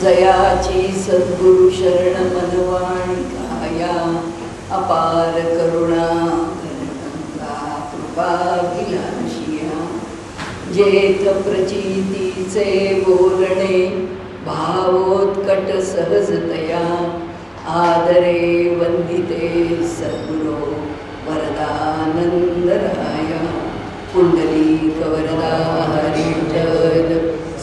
जयाची सद्गुरु शरण मनवाणी काया अपार करुणा घनगंगा कृपा विलाशिया जेथ प्रचितीचे बोलणे भावोत्कट सहजतया आदरे वंदिते सद्गुरो वरदानंदराया पुंडलिक वरदा हरिविठ्ठल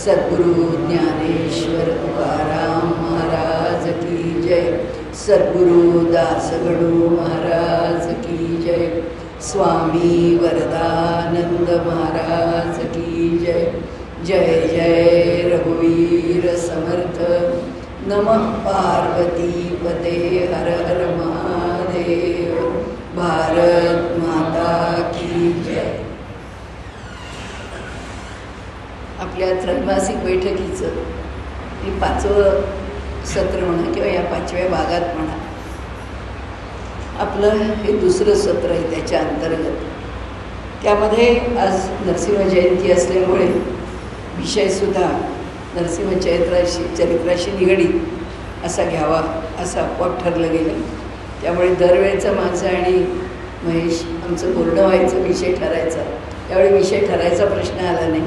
सद्गुरु ज्ञानेश्वर तुकाराम महाराज की जय। सद्गुरु दासगणू महाराज की जय। स्वामी वरदानंद महाराज की जय। जय जय रघुवीर समर्थ। नमः पार्वती पते हर हर महादेव। भारत माता की जय। आपल्या त्रैमासिक बैठकीचं हे 5वं सत्र म्हणा किंवा या 5व्या भागात म्हणा, आपलं हे 2रं सत्र आहे त्याच्या अंतर्गत। त्यामध्ये आज नरसिंह जयंती असल्यामुळे विषयसुद्धा नरसिंह चरित्राशी निगडीत असा घ्यावा असं आपोआप ठरलं गेलं। त्यामुळे दरवेळेचं माझं आणि महेश आमचं बोलणं व्हायचं, विषय ठरायचा। त्यावेळी विषय ठरायचा प्रश्न आला नाही,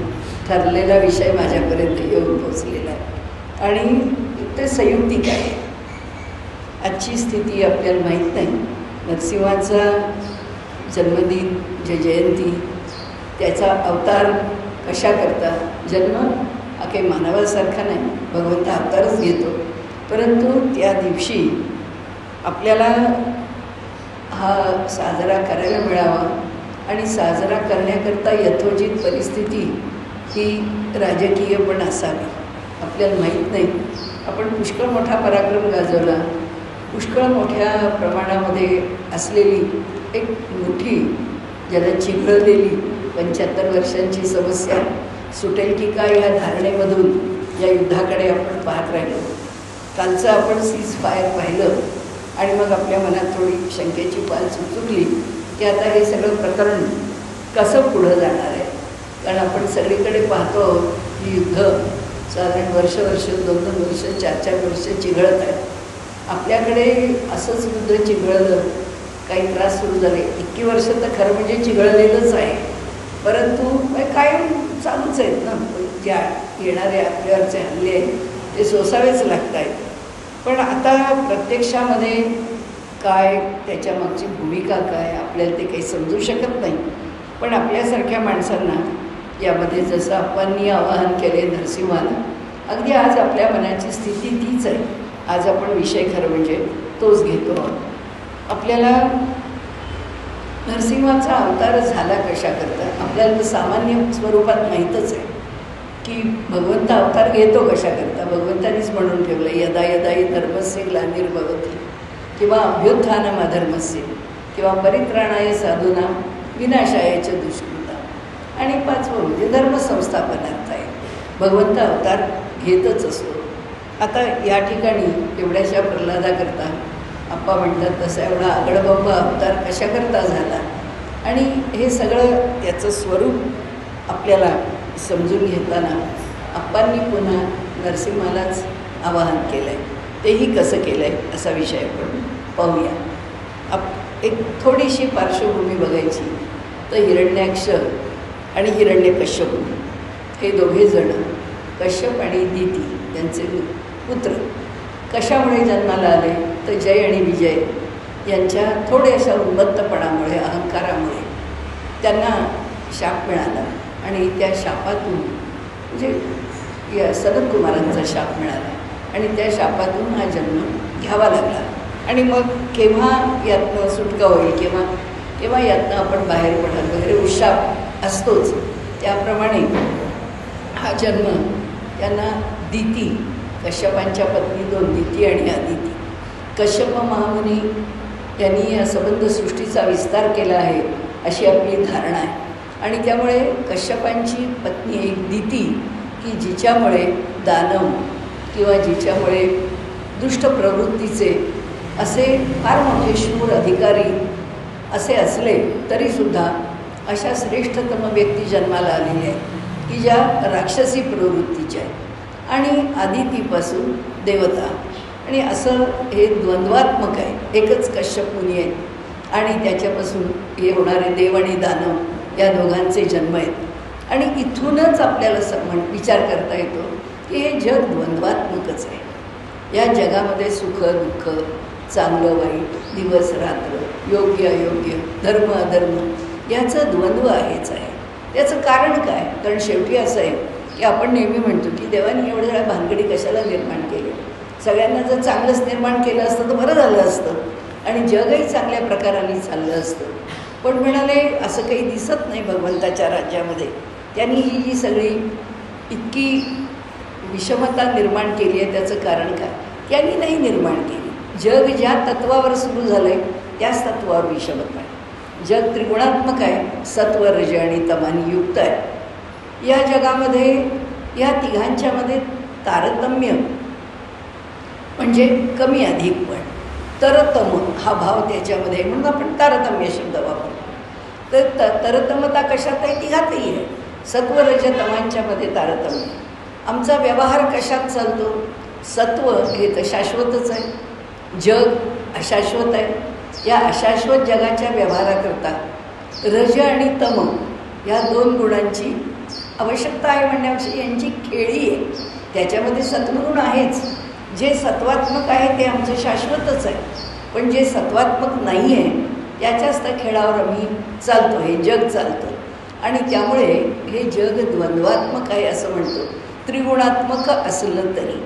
ठरलेला विषय माझ्यापर्यंत येऊन पोचलेला आहे आणि ते संयुक्तिक आहे। आजची स्थिती आपल्याला माहीत नाही। नरसिंहाचा जन्मदिन, जयंती, त्याचा अवतार कशा करता, जन्म हा काही मानवासारखा नाही, भगवंत अवतारच घेतो, परंतु त्या दिवशी आपल्याला हा साजरा करायला मिळावा आणि साजरा करण्याकरता यथोचित परिस्थिती ही राजकीय पण असावी। आपल्याला माहीत नाही, आपण पुष्कळ मोठा पराक्रम गाजवला, पुष्कळ मोठ्या प्रमाणामध्ये असलेली एक मोठी ज्याला चिघळलेली 75 वर्षांची समस्या सुटेल की काय ह्या धारणेमधून या युद्धाकडे आपण पाहत राहिलो। कालचं आपण सीजफायर पाहिलं आणि मग आपल्या मनात थोडी शंकेची पाल चुकचुकली की आता हे सगळं प्रकरण कसं पुढं जाणार आहे। कारण आपण सगळीकडे पाहतो की युद्ध साधारण वर्ष 2-2 वर्ष 4-4 वर्ष चिघळत आहेत। आपल्याकडे असंच युद्ध चिघळलं, काही त्रास सुरू झाले, 21 वर्ष तर खरं म्हणजे चिघळलेलंच आहे, परंतु कायम चालूच आहेत ना। ज्या येणारे आपल्यावरचे हल्ले आहेत ते सोसावेच लागत आहेत, पण आता प्रत्यक्षामध्ये काय, त्याच्या मागची भूमिका काय, आपल्याला ते काही समजू शकत नाही। पण आपल्यासारख्या माणसांना यामध्ये जसं आपण आवाहन केले नरसिंहाला, अगदी आज आपल्या मनाची स्थिती तीच आहे। आज आपण विषय खरं म्हणजे तोच घेतो आहोत। आपल्याला नरसिंहाचा अवतार झाला कशा करता, आपल्याला तर सामान्य स्वरूपात माहीतच आहे की भगवंत अवतार घेतो कशा करता। भगवंतानीच म्हणून ठेवलं, यदा यदा हि धर्मस्य ग्लानिर्भवति किंवा अभ्युत्थानम् अधर्मस्य किंवा परित्राणाय साधूनां विनाशाय च दुष्कृतां। आणि 5वं म्हणजे धर्मसंस्थापनार्थ आहे। भगवंत अवतार घेतच असतो। आता या ठिकाणी एवढ्याशा प्रल्हादाकरता आप्पा म्हणतात तसा एवढा आगळबंबा अवतार कशा करता झाला, आणि हे सगळं त्याचं स्वरूप आपल्याला समजून घेताना आप्पांनी पुन्हा नरसिंहालाच आवाहन केलं आहे। तेही कसं केलं आहे असा विषय आपण पाहूया। एक थोडीशी पार्श्वभूमी बघायची तर हिरण्याक्ष आणि हिरण्यकश्यप हे दोघेजण, कश्यप आणि दिती त्यांचे पुत्र, कशामुळे जन्माला आले तर जय आणि विजय यांच्या थोड्याशा उन्मत्तपणामुळे, अहंकारामुळे त्यांना शाप मिळाला आणि त्या शापातून म्हणजे या सनतकुमारांचा शाप मिळाला आणि त्या शापातून हा जन्म घ्यावा लागला। आणि मग केव्हा यातनं सुटका होईल, केव्हा यातनं आपण बाहेर पडाल वगैरे उशाप असतोच। त्याप्रमाणे हा जन्म त्यांना दिती, कश्यपांच्या पत्नी 2 दिती आणि अदिती, कश्यप महामुनी यांनी या संबंध सृष्टीचा विस्तार केला आहे अशी आपली धारणा आहे। आणि त्यामुळे कश्यपांची पत्नी एक दिती की जिच्यामुळे दानव किंवा जिच्यामुळे दुष्ट प्रवृत्तीचे असे फार मोठे शूर अधिकारी असे असले तरीसुद्धा अशा श्रेष्ठतम व्यक्ती जन्माला आलेल्या आहेत की ज्या राक्षसी प्रवृत्तीच्या आहेत। आणि आदितीपासून देवता. आणि असं हे द्वंद्वात्मक आहे. एकच कश्यप मुनी आहे आणि त्याच्यापासून हे होणारे देव आणि दानव या दोघांचे जन्म आहेत. आणि इथूनच आपल्याला विचार करता येतो की हे जग द्वंद्वात्मकच आहे. या जगामध्ये सुख दुःख, चांगलं वाईट, दिवस रात्र, योग्य अयोग्य, धर्म अधर्म याचं द्वंद्व आहेच आहे. याचं कारण काय? कारण शेवटी असं आहे की आपण नेहमी म्हणतो की देवाने एवढ्या सगळ्या भानगडी कशाला निर्माण केल्या. सगळ्यांना जर चांगलंच निर्माण केलं असतं तर बरं झालं असतं आणि जगही चांगल्या प्रकाराने चाललं असतं. पण म्हणाले असं काही दिसत नाही भगवंताच्या राज्यामध्ये. त्यांनी ही जी सगळी इतकी विषमता निर्माण केली आहे त्याचं कारण काय? त्यांनी नाही निर्माण केली. जग ज्या तत्वावर सुरू झालं आहे त्याच तत्वावर विषमता आहे. जग त्रिगुणात्मक आहे, सत्व रज आणि तमानी युक्त आहे. या जगामध्ये या तिघांच्यामध्ये तारतम्य म्हणजे कमी अधिकपण, तरतम हा भाव त्याच्यामध्ये म्हणून आपण तारतम्य शब्द वापरतो. तर तरतमता कशात आहे? तिघातही आहे. सत्व रज तमांच्यामध्ये तारतम्य. आमचा व्यवहार कशात चालतो? सत्व हे तर शाश्वतच आहे, जग अशाश्वत आहे. या अशाश्वत जगाच्या व्यवहाराकरता रज आणि तम या दोन गुणांची आवश्यकता आहे. म्हणण्यापेक्षा यांची खेळी आहे. त्याच्यामध्ये सत्वगुण आहेच. जे सत्वात्मक आहे ते आमचं शाश्वतच आहे. पण जे सत्वात्मक नाही आहे त्याच्याच त्या खेळावर आम्ही चालतो, हे जग चालतं. आणि त्यामुळे हे जग द्वंद्वात्मक आहे असं म्हणतो. त्रिगुणात्मक असलं तरी,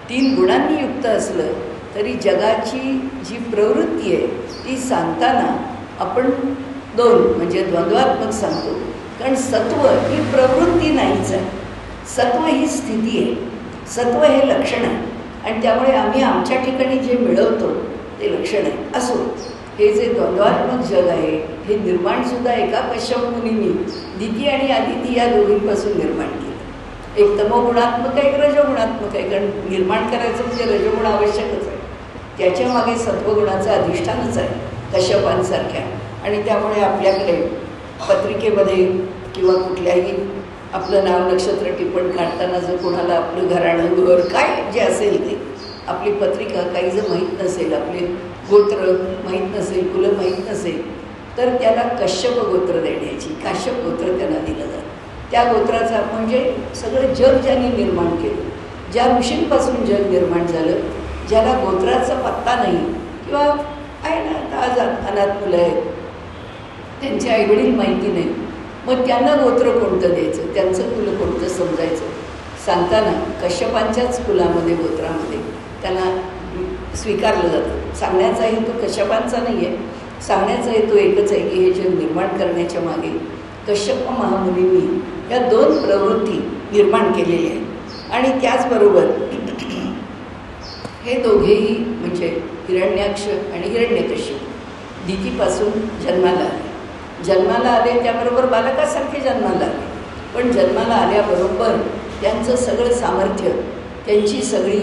3 गुणांनी युक्त असलं तरी जगाची जी प्रवृत्ती आहे ती सांगताना आपण 2 म्हणजे द्वंद्वात्मक सांगतो. कारण सत्व ही प्रवृत्ती नाहीच आहे. सत्व ही स्थिती आहे, सत्व हे लक्षण आहे. आणि त्यामुळे आम्ही आमच्या ठिकाणी जे मिळवतो ते लक्षण आहे. असो, हे जे द्वंद्वात्मक जग आहे हे निर्माणसुद्धा एका कश्यप मुनींनी दिती आणि आदिती या दोघींपासून निर्माण केलं. एक तमोगुणात्मक आहे, एक रजोगुणात्मक आहे. कारण निर्माण करायचं म्हणजे रजोगुण आवश्यकच आहे. त्याच्यामागे सत्वगुणाचं अधिष्ठानच आहे कश्यपांसारख्या. आणि त्यामुळे आपल्याकडे पत्रिकेमध्ये किंवा कुठल्याही आपलं नाव नक्षत्र टिप्पण काढताना जर कोणाला आपलं घराणं घर काय जे असेल ते आपली पत्रिका काही जर माहीत नसेल, आपले गोत्र माहीत नसेल, कुलं माहीत नसेल तर त्याला कश्यप गोत्र देण्याची, काश्यप गोत्र त्यांना दिलं जातं. त्या गोत्राचा म्हणजे सगळं जग ज्यांनी निर्माण केलं, ज्या ऋषींपासून जग निर्माण झालं, ज्याला गोत्राचा पत्ता नाही किंवा आहे ना आज अनाथ मुलं आहेत त्यांचे आईवडील माहिती नाही, मग त्यांना गोत्र कोणतं द्यायचं, त्यांचं कुलं कोणतं समजायचं सांगताना कश्यपांच्याच कुलामध्ये गोत्रामध्ये त्यांना स्वीकारलं जातं. सांगण्याचा हेतू कश्यपांचा नाही आहे, सांगण्याचा हेतू एकच आहे की हे जग निर्माण करण्याच्या मागे कश्यप महामुनींनी या 2 प्रवृत्ती निर्माण केलेल्या आहेत. आणि त्याचबरोबर हे दोघेही म्हणजे हिरण्याक्ष आणि हिरण्यकश्यप दितीपासून जन्माला आले. जन्माला आले त्याबरोबर बालकासारखे जन्माला आले. पण जन्माला आल्याबरोबर त्यांचं सगळं सामर्थ्य, त्यांची सगळी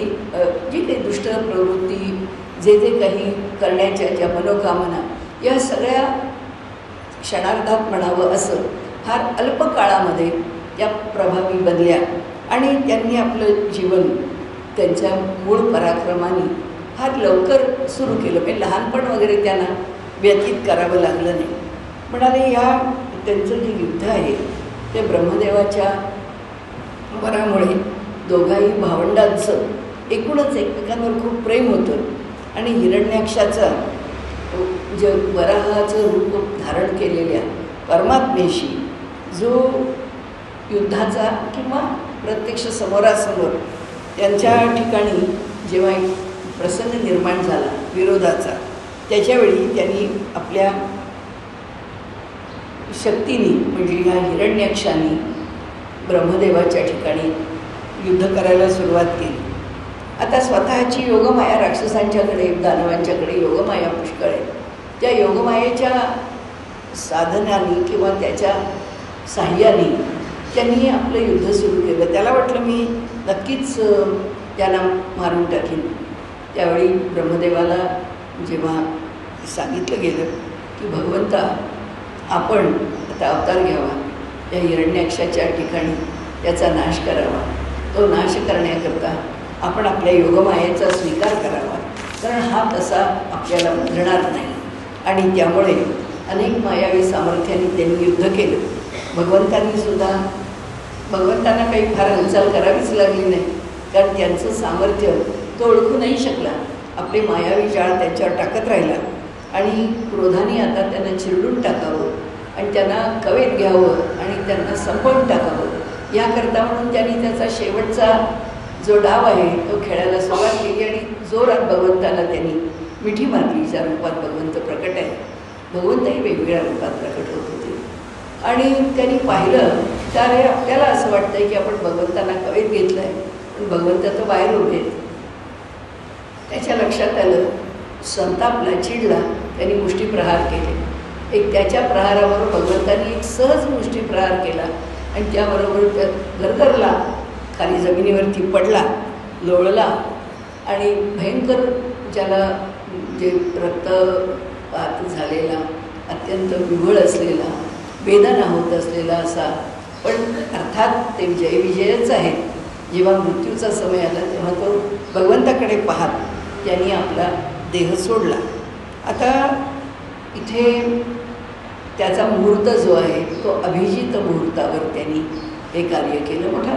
जी काही दुष्ट प्रवृत्ती, जे काही करण्याच्या ज्या मनोकामना या सगळ्या क्षणार्धात म्हणावं असं फार अल्प काळामध्ये त्या प्रभावी बनल्या. आणि त्यांनी आपलं जीवन त्यांच्या मूळ पराक्रमाने फार लवकर सुरू केलं. म्हणजे लहानपण वगैरे त्यांना व्यतीत करावं लागलं नाही. म्हणाले या त्यांचं जे युद्ध आहे ते ब्रह्मदेवाच्या वरामुळे दोघाही भावंडांचं एकूणच एकमेकांवर खूप प्रेम होतं. आणि हिरण्याक्षाचा जे वराहाचं रूप धारण केलेल्या परमात्मेशी जो युद्धाचा किंवा प्रत्यक्ष समोरासमोर त्यांच्या ठिकाणी जेव्हा एक प्रसंग निर्माण झाला विरोधाचा, त्याच्यावेळी त्यांनी आपल्या शक्तीने म्हणजे ह्या हिरण्याक्षाने ब्रह्मदेवाच्या ठिकाणी युद्ध करायला सुरुवात केली. आता स्वतःची योगमाया राक्षसांच्याकडे, दानवांच्याकडे योगमाया पुष्कळ आहे. त्या योगमायेच्या साधनाने किंवा त्याच्या साह्याने त्यांनी आपलं युद्ध सुरू केलं. त्याला वाटलं मी नक्कीच त्यांना मारून टाकीन. त्यावेळी ब्रह्मदेवाला जेव्हा सांगितलं गेलं की भगवंता आपण आता अवतार घ्यावा, त्या हिरण्याक्षाच्या ठिकाणी त्याचा नाश करावा, तो नाश करण्याकरता आपण आपल्या योगमायेचा स्वीकार करावा, कारण हा तसा आपल्याला बदलणार नाही. आणि त्यामुळे अनेक मायावी सामर्थ्यांनी त्यांनी युद्ध केलं. भगवंतांना काही फार हालचाल करावीच लागली नाही, कारण त्यांचं सामर्थ्य तो ओळखू नाही शकला. आपले मायावी जाळ त्यांच्यावर टाकत राहिला आणि क्रोधाने आता त्यांना चिरडून टाकावं आणि त्यांना कवेत घ्यावं आणि त्यांना संपवून टाकावं याकरता म्हणून त्यांनी त्याचा शेवटचा जो डाव आहे तो खेळायला सुरुवात केली आणि जोरात भगवंताला त्यांनी मिठी मारली. ज्या रूपात भगवंत प्रकट आहे, भगवंतही वेगवेगळ्या रूपात प्रकट होत होते. आणि त्यांनी पाहिलं तर आपल्याला असं वाटतंय की आपण भगवंतांना कवेत घेतलं आहे, पण भगवंत तर बाहेर उभे आहेत. त्याच्या लक्षात आलं, संतापला, चिडला, त्यांनी मुष्टीप्रहार केले. एक त्याच्या प्रहाराबरोबर भगवंतांनी एक सहज मुष्टीप्रहार केला आणि त्याबरोबर त्या गरगरला, खाली जमिनीवरती पडला, लोळला आणि भयंकर ज्याला जे रक्तपात झालेला, अत्यंत विव्हळ असलेला, वेदना होत असलेला असा, पण अर्थात ते विजयच आहेत. जेव्हा मृत्यूचा समय आला तेव्हा तो भगवंताकडे पाहत त्यांनी आपला देह सोडला. आता इथे त्याचा मुहूर्त जो आहे तो अभिजित मुहूर्तावर त्यांनी हे कार्य केलं. मोठा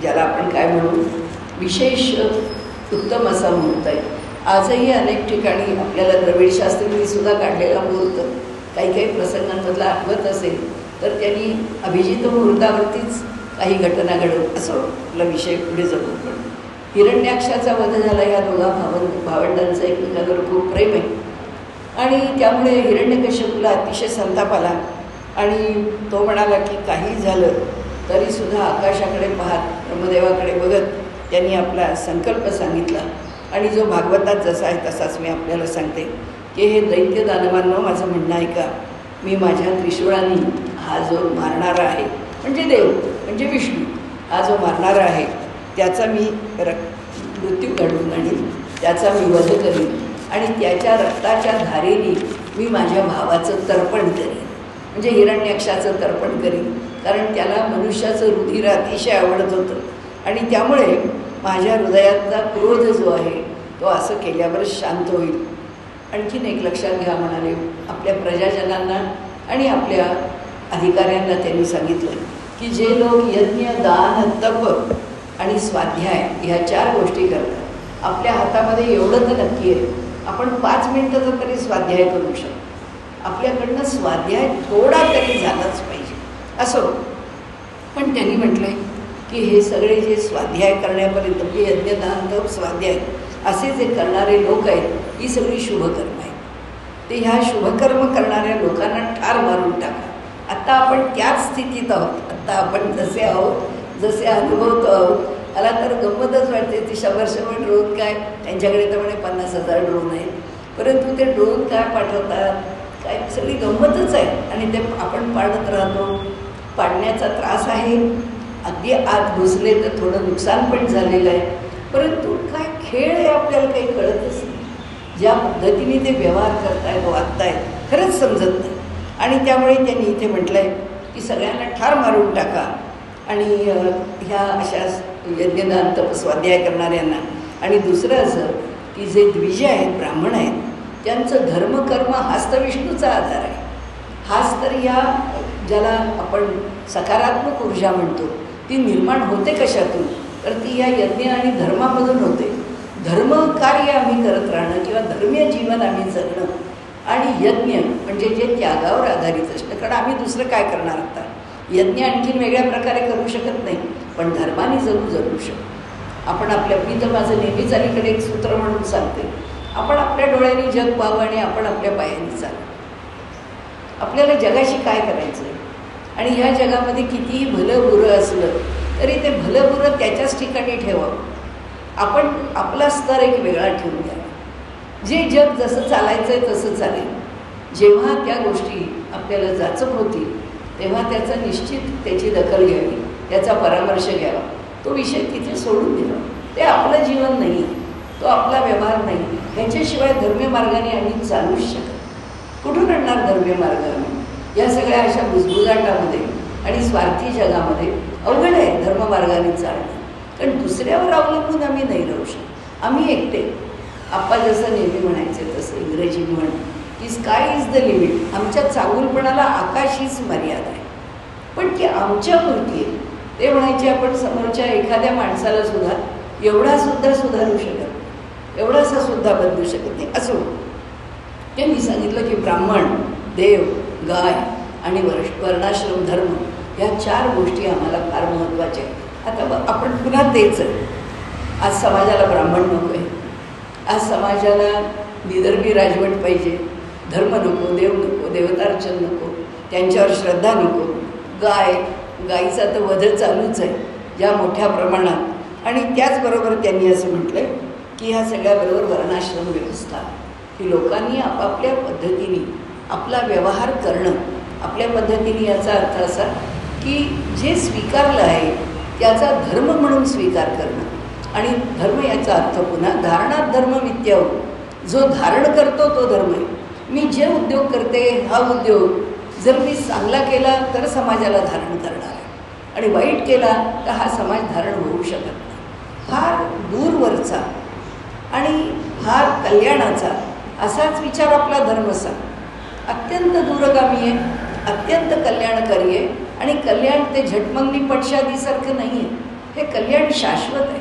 ज्याला आपण काय म्हणू, विशेष उत्तम असा मुहूर्त आहे. आजही अनेक ठिकाणी आपल्याला द्रविडशास्त्रींनी सुद्धा काढलेला मुहूर्त काही काही प्रसंगांमधला आठवत असेल तर त्यांनी अभिजित मुहूर्तावरतीच काही घटना घडवून असं आपला विषय पुढे जातो. पण हिरण्याक्षाचा वध झाला, या दोघा भावंडांचं एकमेकांवर खूप प्रेम आहे आणि त्यामुळे हिरण्यकश्यपूला अतिशय संताप आला आणि तो म्हणाला की काही झालं तरीसुद्धा आकाशाकडे पाहत, ब्रह्मदेवाकडे बघत त्यांनी आपला संकल्प सांगितला. आणि जो भागवतात जसा आहे तसाच मी आपल्याला सांगते की हे दैत्य दानवांनो, माझं म्हणणं ऐका. मी माझ्या त्रिशूळाने हा जो मारणारा आहे म्हणजे देव म्हणजे विष्णू, हा जो मारणारा आहे त्याचा मी मृत्यू घडवून आणीन, त्याचा मी वध करीन आणि त्याच्या रक्ताच्या धारेने मी माझ्या भावाचं तर्पण करीन, म्हणजे हिरण्याक्षाचं तर्पण करीन. कारण त्याला मनुष्याचं रुधिर अतिशय आवडत होतं आणि त्यामुळे माझ्या हृदयातला क्रोध जो आहे तो असं केल्यावर शांत होईल. आणखीन एक लक्षात घ्या म्हणाले, आपल्या प्रजाजनांना आणि आपल्या अधिकाऱ्यांना त्यांनी सांगितलं की जे लोक यज्ञ, दान, तप आणि स्वाध्याय ह्या 4 गोष्टी करतात, आपल्या हातामध्ये एवढं तर नक्की आहे, आपण 5 मिनिटाचा तरी स्वाध्याय करू शकतो. आपल्याकडनं स्वाध्याय थोडा तरी झालाच पाहिजे असो. पण त्यांनी म्हटलंय की हे सगळे जे स्वाध्याय करण्यापर्यंत म्हणजे यज्ञ, दान, तप, स्वाध्याय असे जे करणारे लोक आहेत ही सगळी शुभकर्म आहेत. ते ह्या शुभकर्म करणाऱ्या लोकांना ठार मारून टाका. आत्ता आपण त्याच स्थितीत आहोत. आत्ता आपण जसे आहोत, जसे अनुभवतो आहोत. मला तर गंमतच वाटते, ती 100 ड्रोन काय, त्यांच्याकडे तर म्हणे 50,000 ड्रोन आहेत, परंतु ते ड्रोन काय पाठवतात, काय सगळी गंमतच आहे आणि ते आपण पाडत राहतो. पाडण्याचा त्रास आहे, अगदी आत घुसले तर थोडं नुकसान पण झालेलं आहे, परंतु काय खेळ आहे आपल्याला काही कळतच नाही. ज्या पद्धतीने ते व्यवहार करतायत, वागतायत, खरंच समजत नाही. आणि त्यामुळे त्यांनी इथे म्हटलं आहे की सगळ्यांना ठार मारून टाका आणि ह्या अशा यज्ञदान तप स्वाध्याय करणाऱ्यांना. आणि दुसरं असं की जे द्विज आहेत, ब्राह्मण आहेत, त्यांचं धर्मकर्म हाच तर विष्णूचा आधार आहे. हाच तर या ज्याला आपण सकारात्मक ऊर्जा म्हणतो ती निर्माण होते कशातून, तर ती या यज्ञ आणि धर्मामधून होते. धर्मकार्य आम्ही करत राहणं किंवा धर्मीय जीवन आम्ही जगणं आणि यज्ञ म्हणजे जे त्यागावर आधारित असतं. कारण आम्ही दुसरं काय करणार आता, यज्ञ आणखीन वेगळ्या प्रकारे करू शकत नाही, पण धर्माने जगू शकतो. आपण आपल्या मी तर माझं नेहमीच अलीकडे एक सूत्र म्हणून सांगते, आपण आपल्या डोळ्यांनी जग पाहावं आणि आपण आपल्या पायांनी चालू. आपल्याला जगाशी काय करायचं आहे आणि ह्या जगामध्ये कितीही भलं बुरं असलं तरी ते भलं बुरं त्याच्याच ठिकाणी ठेवावं. आपण आपला स्तर एक वेगळा ठेवून द्यावा. जे जग जसं चालायचं आहे तसं चालेल. जेव्हा त्या गोष्टी आपल्याला जाचक होतील तेव्हा त्याचा निश्चित त्याची दखल घ्यावी, त्याचा परामर्श घ्यावा, तो विषय तिथे सोडून द्यावा. ते आपलं जीवन नाही, तो आपला व्यवहार नाही. ह्याच्याशिवाय धर्मीय मार्गाने आम्ही चालूच शकत. कुठून आणणार धर्मीय मार्ग आम्ही या सगळ्या अशा बुजबुजाटामध्ये आणि स्वार्थी जगामध्ये? अवघड आहे धर्ममार्गाने चालणं. कारण दुसऱ्यावर अवलंबून आम्ही नाही राहू शकतो. आम्ही एकटे. आप्पा जसं नेहमी म्हणायचे तसं इंग्रजी म्हण की स्काय इज द लिमिट. आमच्या चांगुलपणाला आकाश हीच मर्यादा आहे, पण ती आमच्यापुरती आहे. ते म्हणायचे आपण समोरच्या एखाद्या माणसाला सुद्धा एवढासुद्धा सुधारू शकत, एवढासा सुद्धा बदलू शकत नाही. असो ते मी सांगितलं की ब्राह्मण, देव, गाय आणि वर्णाश्रम धर्म या 4 गोष्टी आम्हाला फार महत्त्वाच्या आहेत. आता आपण पुन्हा तेच आहे. आज समाजाला ब्राह्मण नको आहे, आज समाजाला विदर्भी राजवट पाहिजे, धर्म नको, देव नको, देवतार्चन नको, त्यांच्यावर श्रद्धा नको. गायीचा तर वध चालूच आहे ज्या मोठ्या प्रमाणात. आणि त्याचबरोबर त्यांनी असं म्हटलं आहे की ह्या सगळ्याबरोबर वर्णाश्रम व्यवस्था, की लोकांनी आपापल्या पद्धतीने आपला व्यवहार करणं. आपल्या पद्धतीने याचा अर्थ असा की जे स्वीकारलं आहे त्याचा धर्म म्हणून स्वीकार करणं. आणि धर्म याचा अर्थ पुन्हा धारणात धर्म विद्याव, जो धारण करतो तो धर्म आहे. मी जे उद्योग करते हा उद्योग जर मी चांगला केला तर समाजाला धारण करणार आहे, आणि वाईट केला तर हा समाज धारण होऊ शकत नाही. फार दूरवरचा आणि फार कल्याणाचा असाच विचार आपला धर्म सांग. अत्यंत दूरगामी आहे, अत्यंत कल्याणकारी आहे. आणि कल्याण ते झटमंगली पटशादीसारखं नाही आहे. हे कल्याण शाश्वत आहे,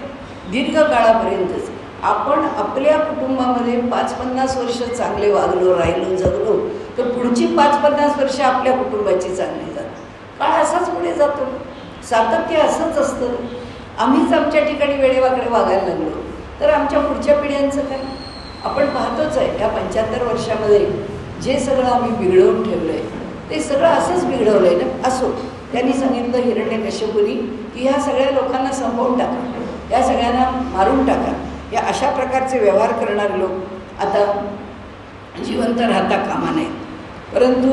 दीर्घकाळापर्यंतच. आपण आपल्या कुटुंबामध्ये 5-50 वर्ष चांगले वागलो, राहिलो, जगलो तर पुढची 5-50 वर्ष आपल्या कुटुंबाची चांगली जातात. काळ असाच पुढे जातो, सातत्य असंच असतं. आम्हीच आमच्या ठिकाणी वेडेवाकडे वागायला लागलो तर आमच्या पुढच्या पिढ्यांचं काय? आपण पाहतोच आहे या 75 वर्षामध्ये जे सगळं आम्ही बिघडवून ठेवलं आहे ते सगळं असंच बिघडवलं आहे ना. असो, त्यांनी सांगितलं हिरण्यकश्यपूनी की ह्या सगळ्या लोकांना संपवून टाका, या सगळ्यांना मारून टाका. या अशा प्रकारचे व्यवहार करणारे लोक आता जिवंत राहता कामा नये. परंतु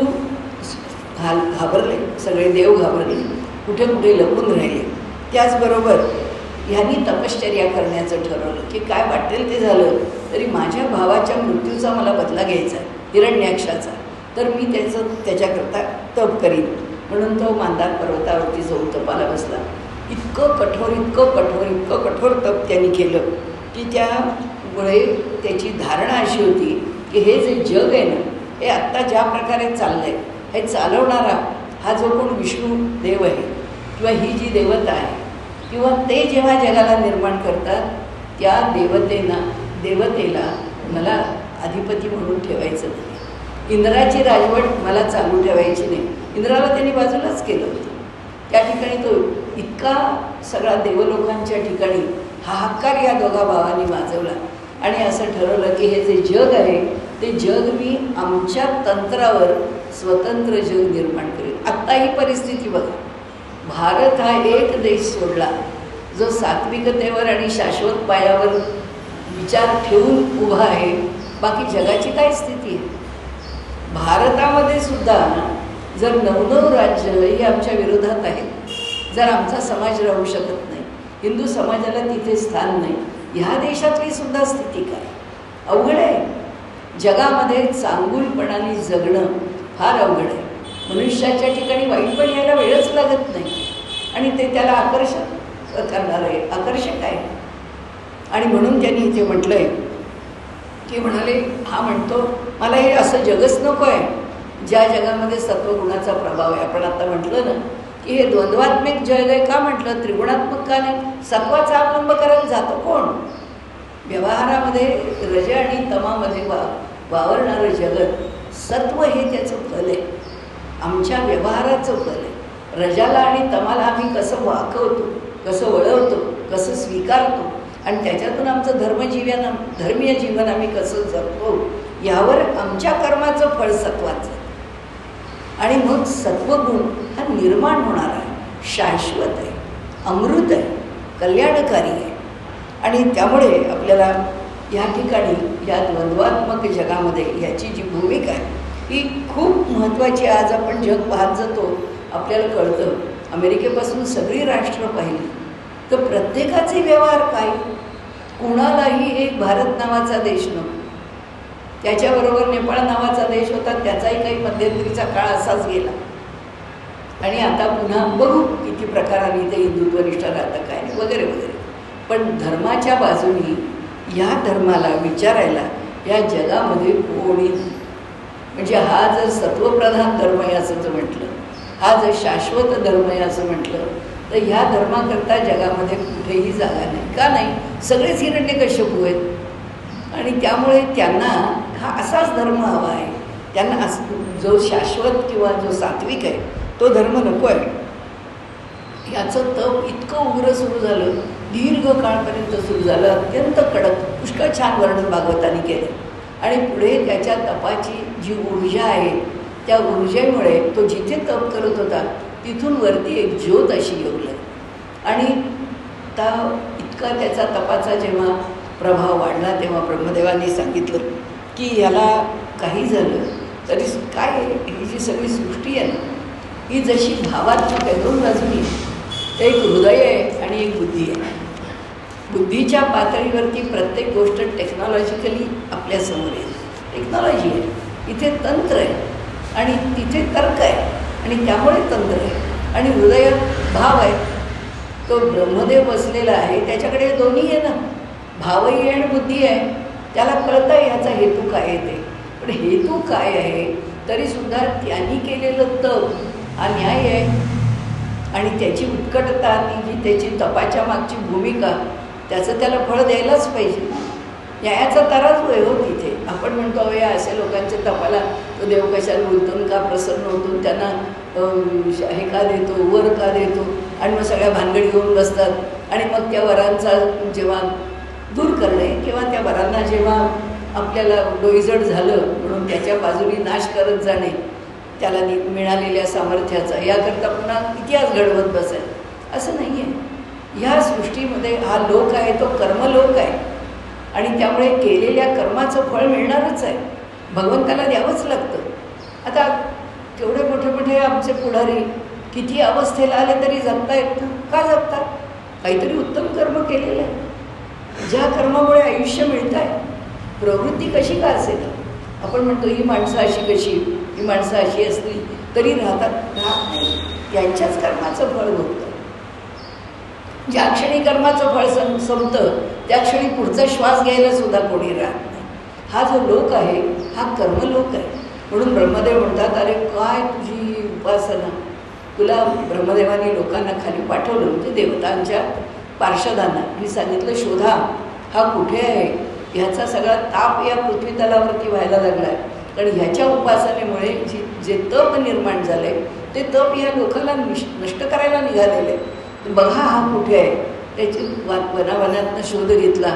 घाबरले, सगळे देव घाबरले, कुठे कुठे लपून राहिले. त्याचबरोबर ह्यांनी तपश्चर्या करण्याचं ठरवलं की काय वाटेल ते झालं तरी माझ्या भावाच्या मृत्यूचा मला बदला घ्यायचा आहे, हिरण्याक्षाचा, तर मी त्याच्याकरता तप करीन. म्हणून तो मांदार पर्वतावरती जाऊन तपाला बसला. इतकं कठोर, इतकं कठोर, इतकं कठोर तप त्यांनी केलं की त्यामुळे त्याची धारणा अशी होती की हे जे जग आहे ना, हे आत्ता ज्या प्रकारे चाललं आहे हे चालवणारा हा जो कोण विष्णू देव आहे किंवा ही जी देवता आहे किंवा ते जेव्हा जगाला निर्माण करतात त्या देवतेला मला अधिपती म्हणून ठेवायचं नाही. इंद्राची राजवट मला चालू ठेवायची नाही. इंद्राला त्यांनी बाजूलाच केलं होतं. त्या ठिकाणी तो इतका सगळा देवलोकांच्या ठिकाणी हाहाकार या दोघा भावांनी वाजवला आणि असं ठरवलं की हे जे जग आहे ते जग मी आमच्या तंत्रावर स्वतंत्र जग निर्माण करेल. आत्ता ही परिस्थिती बघा, भारत हा एक देश सोडला जो सात्विकतेवर आणि शाश्वत पायावर विचार ठेवून उभा आहे. बाकी जगाची काय स्थिती आहे? भारतामध्ये सुद्धा जर 9 राज्य ही आमच्या विरोधात आहेत, जर आमचा समाज राहू शकत नाही, हिंदू समाजाला तिथे स्थान नाही, ह्या देशातली सुद्धा स्थिती काय? अवघड आहे. जगामध्ये चांगुलपणाने जगणं फार अवघड आहे. मनुष्याच्या ठिकाणी वाईटपण यायला वेळच लागत नाही आणि ते त्याला आकर्षक करणार आहे, आकर्षक आहे. आणि म्हणून त्यांनी इथे म्हटलं आहे की म्हणाले, हा म्हणतो मला हे असं जगच नको आहे ज्या जगामध्ये सत्वगुणाचा प्रभाव आहे. आपण आता म्हटलं ना की हे द्वंद्वात्मक जग आहे. का म्हटलं? त्रिगुणात्मक का नाही? सत्वाचा अवलंब करायला जातो कोण? व्यवहारामध्ये रज आणि तमामध्ये वावरणारं जगत सत्व हे त्याचं फल आहे, आमच्या व्यवहाराचं फल आहे. रजाला आणि तमाला आम्ही कसं वाकवतो, कसं वळवतो, कसं स्वीकारतो आणि त्याच्यातून आमचं धर्मीय जीवन आम्ही कसं जगतो यावर आमच्या कर्माचं फळ सत्वाचं. आणि मग सत्वगुण हा निर्माण होणार आहे, शाश्वत आहे, अमृत आहे, कल्याणकारी आहे. आणि त्यामुळे आपल्याला या ठिकाणी या द्वंद्वात्मक जगामध्ये याची जी भूमिका आहे ही खूप महत्त्वाची. आज आपण जग पाहत जातो आपल्याला कळतं. अमेरिकेपासून सगळी राष्ट्र पाहिली तर प्रत्येकाचे व्यवहार काय? कुणालाही एक भारत नावाचा देश नव्हता, त्याच्याबरोबर नेपाळ नावाचा देश होता, त्याचाही काही मध्यंतरीचा काळ असाच गेला. आणि आता पुन्हा बघू किती प्रकाराने इथे हिंदुत्वनिष्ठ राहतं काय नाही वगैरे वगैरे. पण धर्माच्या बाजूनी या धर्माला विचारायला या जगामध्ये कोणी, म्हणजे हा जर सत्वप्रधान धर्म आहे असं जर म्हटलं, हा जर शाश्वत धर्म आहे असं म्हटलं, तर ह्या धर्माकरता जगामध्ये कुठेही जागा नाही. का नाही? सगळेच हिरण्यकश्यपू आहेत आणि त्यामुळे त्यांना हा असाच धर्म हवा आहे. त्यांना जो शाश्वत किंवा जो सात्विक आहे तो धर्म नको आहे. याचं तप इतकं उग्र सुरू झालं, दीर्घ काळपर्यंत सुरू झालं, अत्यंत कडक, पुष्कळ छान वर्णन भागवतांनी केलं. आणि पुढे त्याच्या तपाची जी ऊर्जा आहे त्या ऊर्जेमुळे तो जिथे तप करत होता तिथून वरती एक ज्योत अशी येऊ लागली. आणि इतका त्याचा तपाचा जेव्हा प्रभाव वाढला तेव्हा ब्रह्मदेवांनी सांगितलं की याला काही झालं तरी काय, ही जी सगळी सृष्टी आहे ना ही जशी भावात्मक आहे, दोन बाजूनी, एक हृदय आहे आणि एक बुद्धी आहे. बुद्धीच्या पातळीवरती प्रत्येक गोष्ट टेक्नॉलॉजिकली आपल्यासमोर आहे, टेक्नॉलॉजी आहे, इथे तंत्र आहे आणि तिथे तर्क आहे आणि त्यामुळे तंत्र आहे. आणि हृदयात भाव आहे, तो ब्रह्मदेव बसलेला आहे, त्याच्याकडे दोन्ही आहे ना, भावही आहे आणि बुद्धी आहे. त्याला कळतं आहे ह्याचा हेतू काय आहे ते. पण हेतू काय आहे तरीसुद्धा त्यांनी केलेलं तप हा न्याय आहे आणि त्याची उत्कटता, ती जी त्याची तपाच्या मागची भूमिका, त्याचं त्याला फळ द्यायलाच पाहिजे. न्यायाचा तराजू आहे हो तिथे. आपण म्हणतो या अशा लोकांच्या तपाला तो देव कशाला बोलतो, का प्रसन्न होतो, त्यांना हे का देतो, वर का देतो, आणि मग सगळ्या भानगडी घेऊन बसतात. आणि मग त्या वरांचा जेव्हा दूर करणे किंवा त्या वरांना जेव्हा आपल्याला डोईजड झालं म्हणून त्याच्या बाजूने नाश करत जाणे, त्याला मिळालेल्या सामर्थ्याचा, याकरता पुन्हा इतिहास घडवत बसेल असं नाही आहे. ह्या सृष्टीमध्ये हा लोक आहे तो कर्मलोक आहे आणि त्यामुळे केलेल्या कर्माचं फळ मिळणारच आहे, भगवंताला द्यावंच लागतं. आता तेवढे मोठे मोठे आमचे पुढारी किती अवस्थेला आले तरी जगतायत ना, का जगतात? काहीतरी उत्तम कर्म केलेलं आहे, ज्या कर्मामुळे आयुष्य मिळत आहे. प्रवृत्ती कशी का असेल, आपण म्हणतो ही माणसं अशी कशी, ही माणसं अशी असली तरी राहत नाही, त्यांच्याच कर्माचं फळ भोगतं. ज्या क्षणी कर्माचं फळ संपतं त्या क्षणी पुढचा श्वास घ्यायला सुद्धा कोणी राहत नाही. हा जो लोक आहे हा कर्मलोक आहे. म्हणून ब्रह्मदेव म्हणतात, अरे काय तुझी उपासना. तुला ब्रह्मदेवानी लोकांना खाली पाठवलं, म्हणजे देवतांच्या पार्षदांना, मी सांगितलं शोधा हा कुठे आहे. ह्याचा सगळा ताप या पृथ्वी तलावरती व्हायला लागला आहे, कारण ह्याच्या उपासनेमुळे जे तप निर्माण झाले ते तप ह्या लोकांना नष्ट करायला निघालेले. बघा हा कुठे आहे. त्याची वनावनातनं शोध घेतला.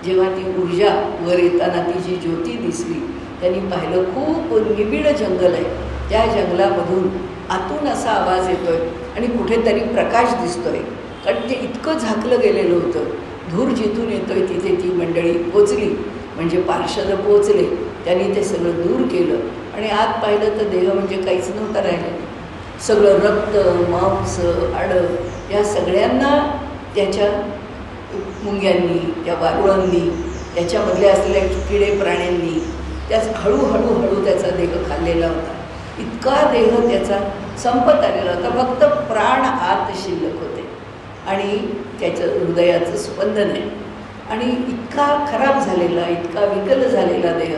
जेव्हा ती ऊर्जा वर येताना ती जी ज्योती दिसली, त्यांनी पाहिलं खूप निबिड जंगल आहे. त्या जंगलामधून आतून असा आवाज येतोय आणि कुठेतरी प्रकाश दिसतोय, कारण ते इतकं झाकलं गेलेलं होतं. धूर जिथून येतोय तिथे ती मंडळी पोचली, म्हणजे पार्षद पोचले. त्यांनी ते सगळं दूर केलं आणि आत पाहिलं तर देह म्हणजे काहीच नव्हतं राहिलं. सगळं रक्त, मांस, हाडं या सगळ्यांना त्याच्या मुंग्यांनी, त्या वारुळांनी, त्याच्यामधल्या असलेल्या किडे प्राण्यांनी त्याच हळूहळू त्याचा देह खाल्लेला होता. इतका देह त्याचा संपत आलेला होता, फक्त प्राण आत शिल्लक होते आणि त्याचं हृदयाचं स्पंदन आहे. आणि इतका खराब झालेला, इतका विकल झालेला देह,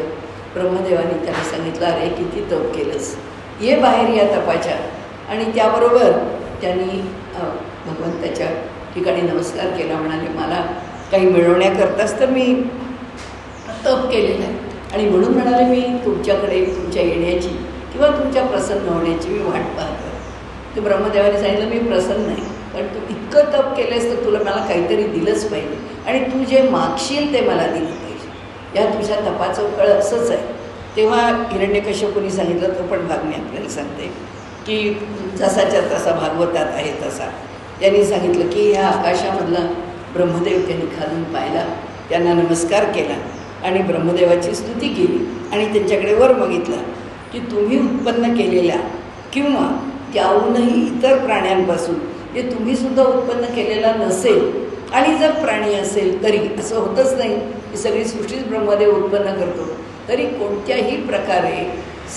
ब्रह्मदेवानी त्याला सांगितलं, अरे किती तप केलंस, ये बाहेर या तपाच्या. आणि त्याबरोबर त्यांनी भगवंताच्या ठिकाणी नमस्कार केला. म्हणाले, मला काही मिळवण्याकरताच तर मी तप केलेलं आहे आणि म्हणून म्हणाले मी तुमच्याकडे तुमच्या येण्याची किंवा तुमच्या प्रसन्न होण्याची मी वाट पाहतो. तर ब्रह्मदेवाने सांगितलं, मी प्रसन्न आहे, कारण तू इतकं तप केलंस तर तुला मला काहीतरी दिलंच पाहिजे आणि तू जे मागशील ते मला दिलं पाहिजे. या तुझ्या तपाचं फळ असंच आहे. तेव्हा हिरण्यकश्यपूने सांगितलं, तो पण भाग मी आपल्याला सांगते की जसाच्या तसा भागवतात आहे तसा. त्यांनी सांगितलं की ह्या आकाशामधला ब्रह्मदेव त्यांनी खालून पाहिला, त्यांना नमस्कार केला आणि ब्रह्मदेवाची स्तुती केली आणि त्यांच्याकडे वर बघितला की तुम्ही उत्पन्न केलेल्या किंवा त्याहूनही इतर प्राण्यांपासून जे तुम्हीसुद्धा उत्पन्न केलेला नसेल आणि जर प्राणी असेल तरी, असं होतच नाही की सगळी सृष्टीच ब्रह्मदेव उत्पन्न करतो, तरी कोणत्याही प्रकारे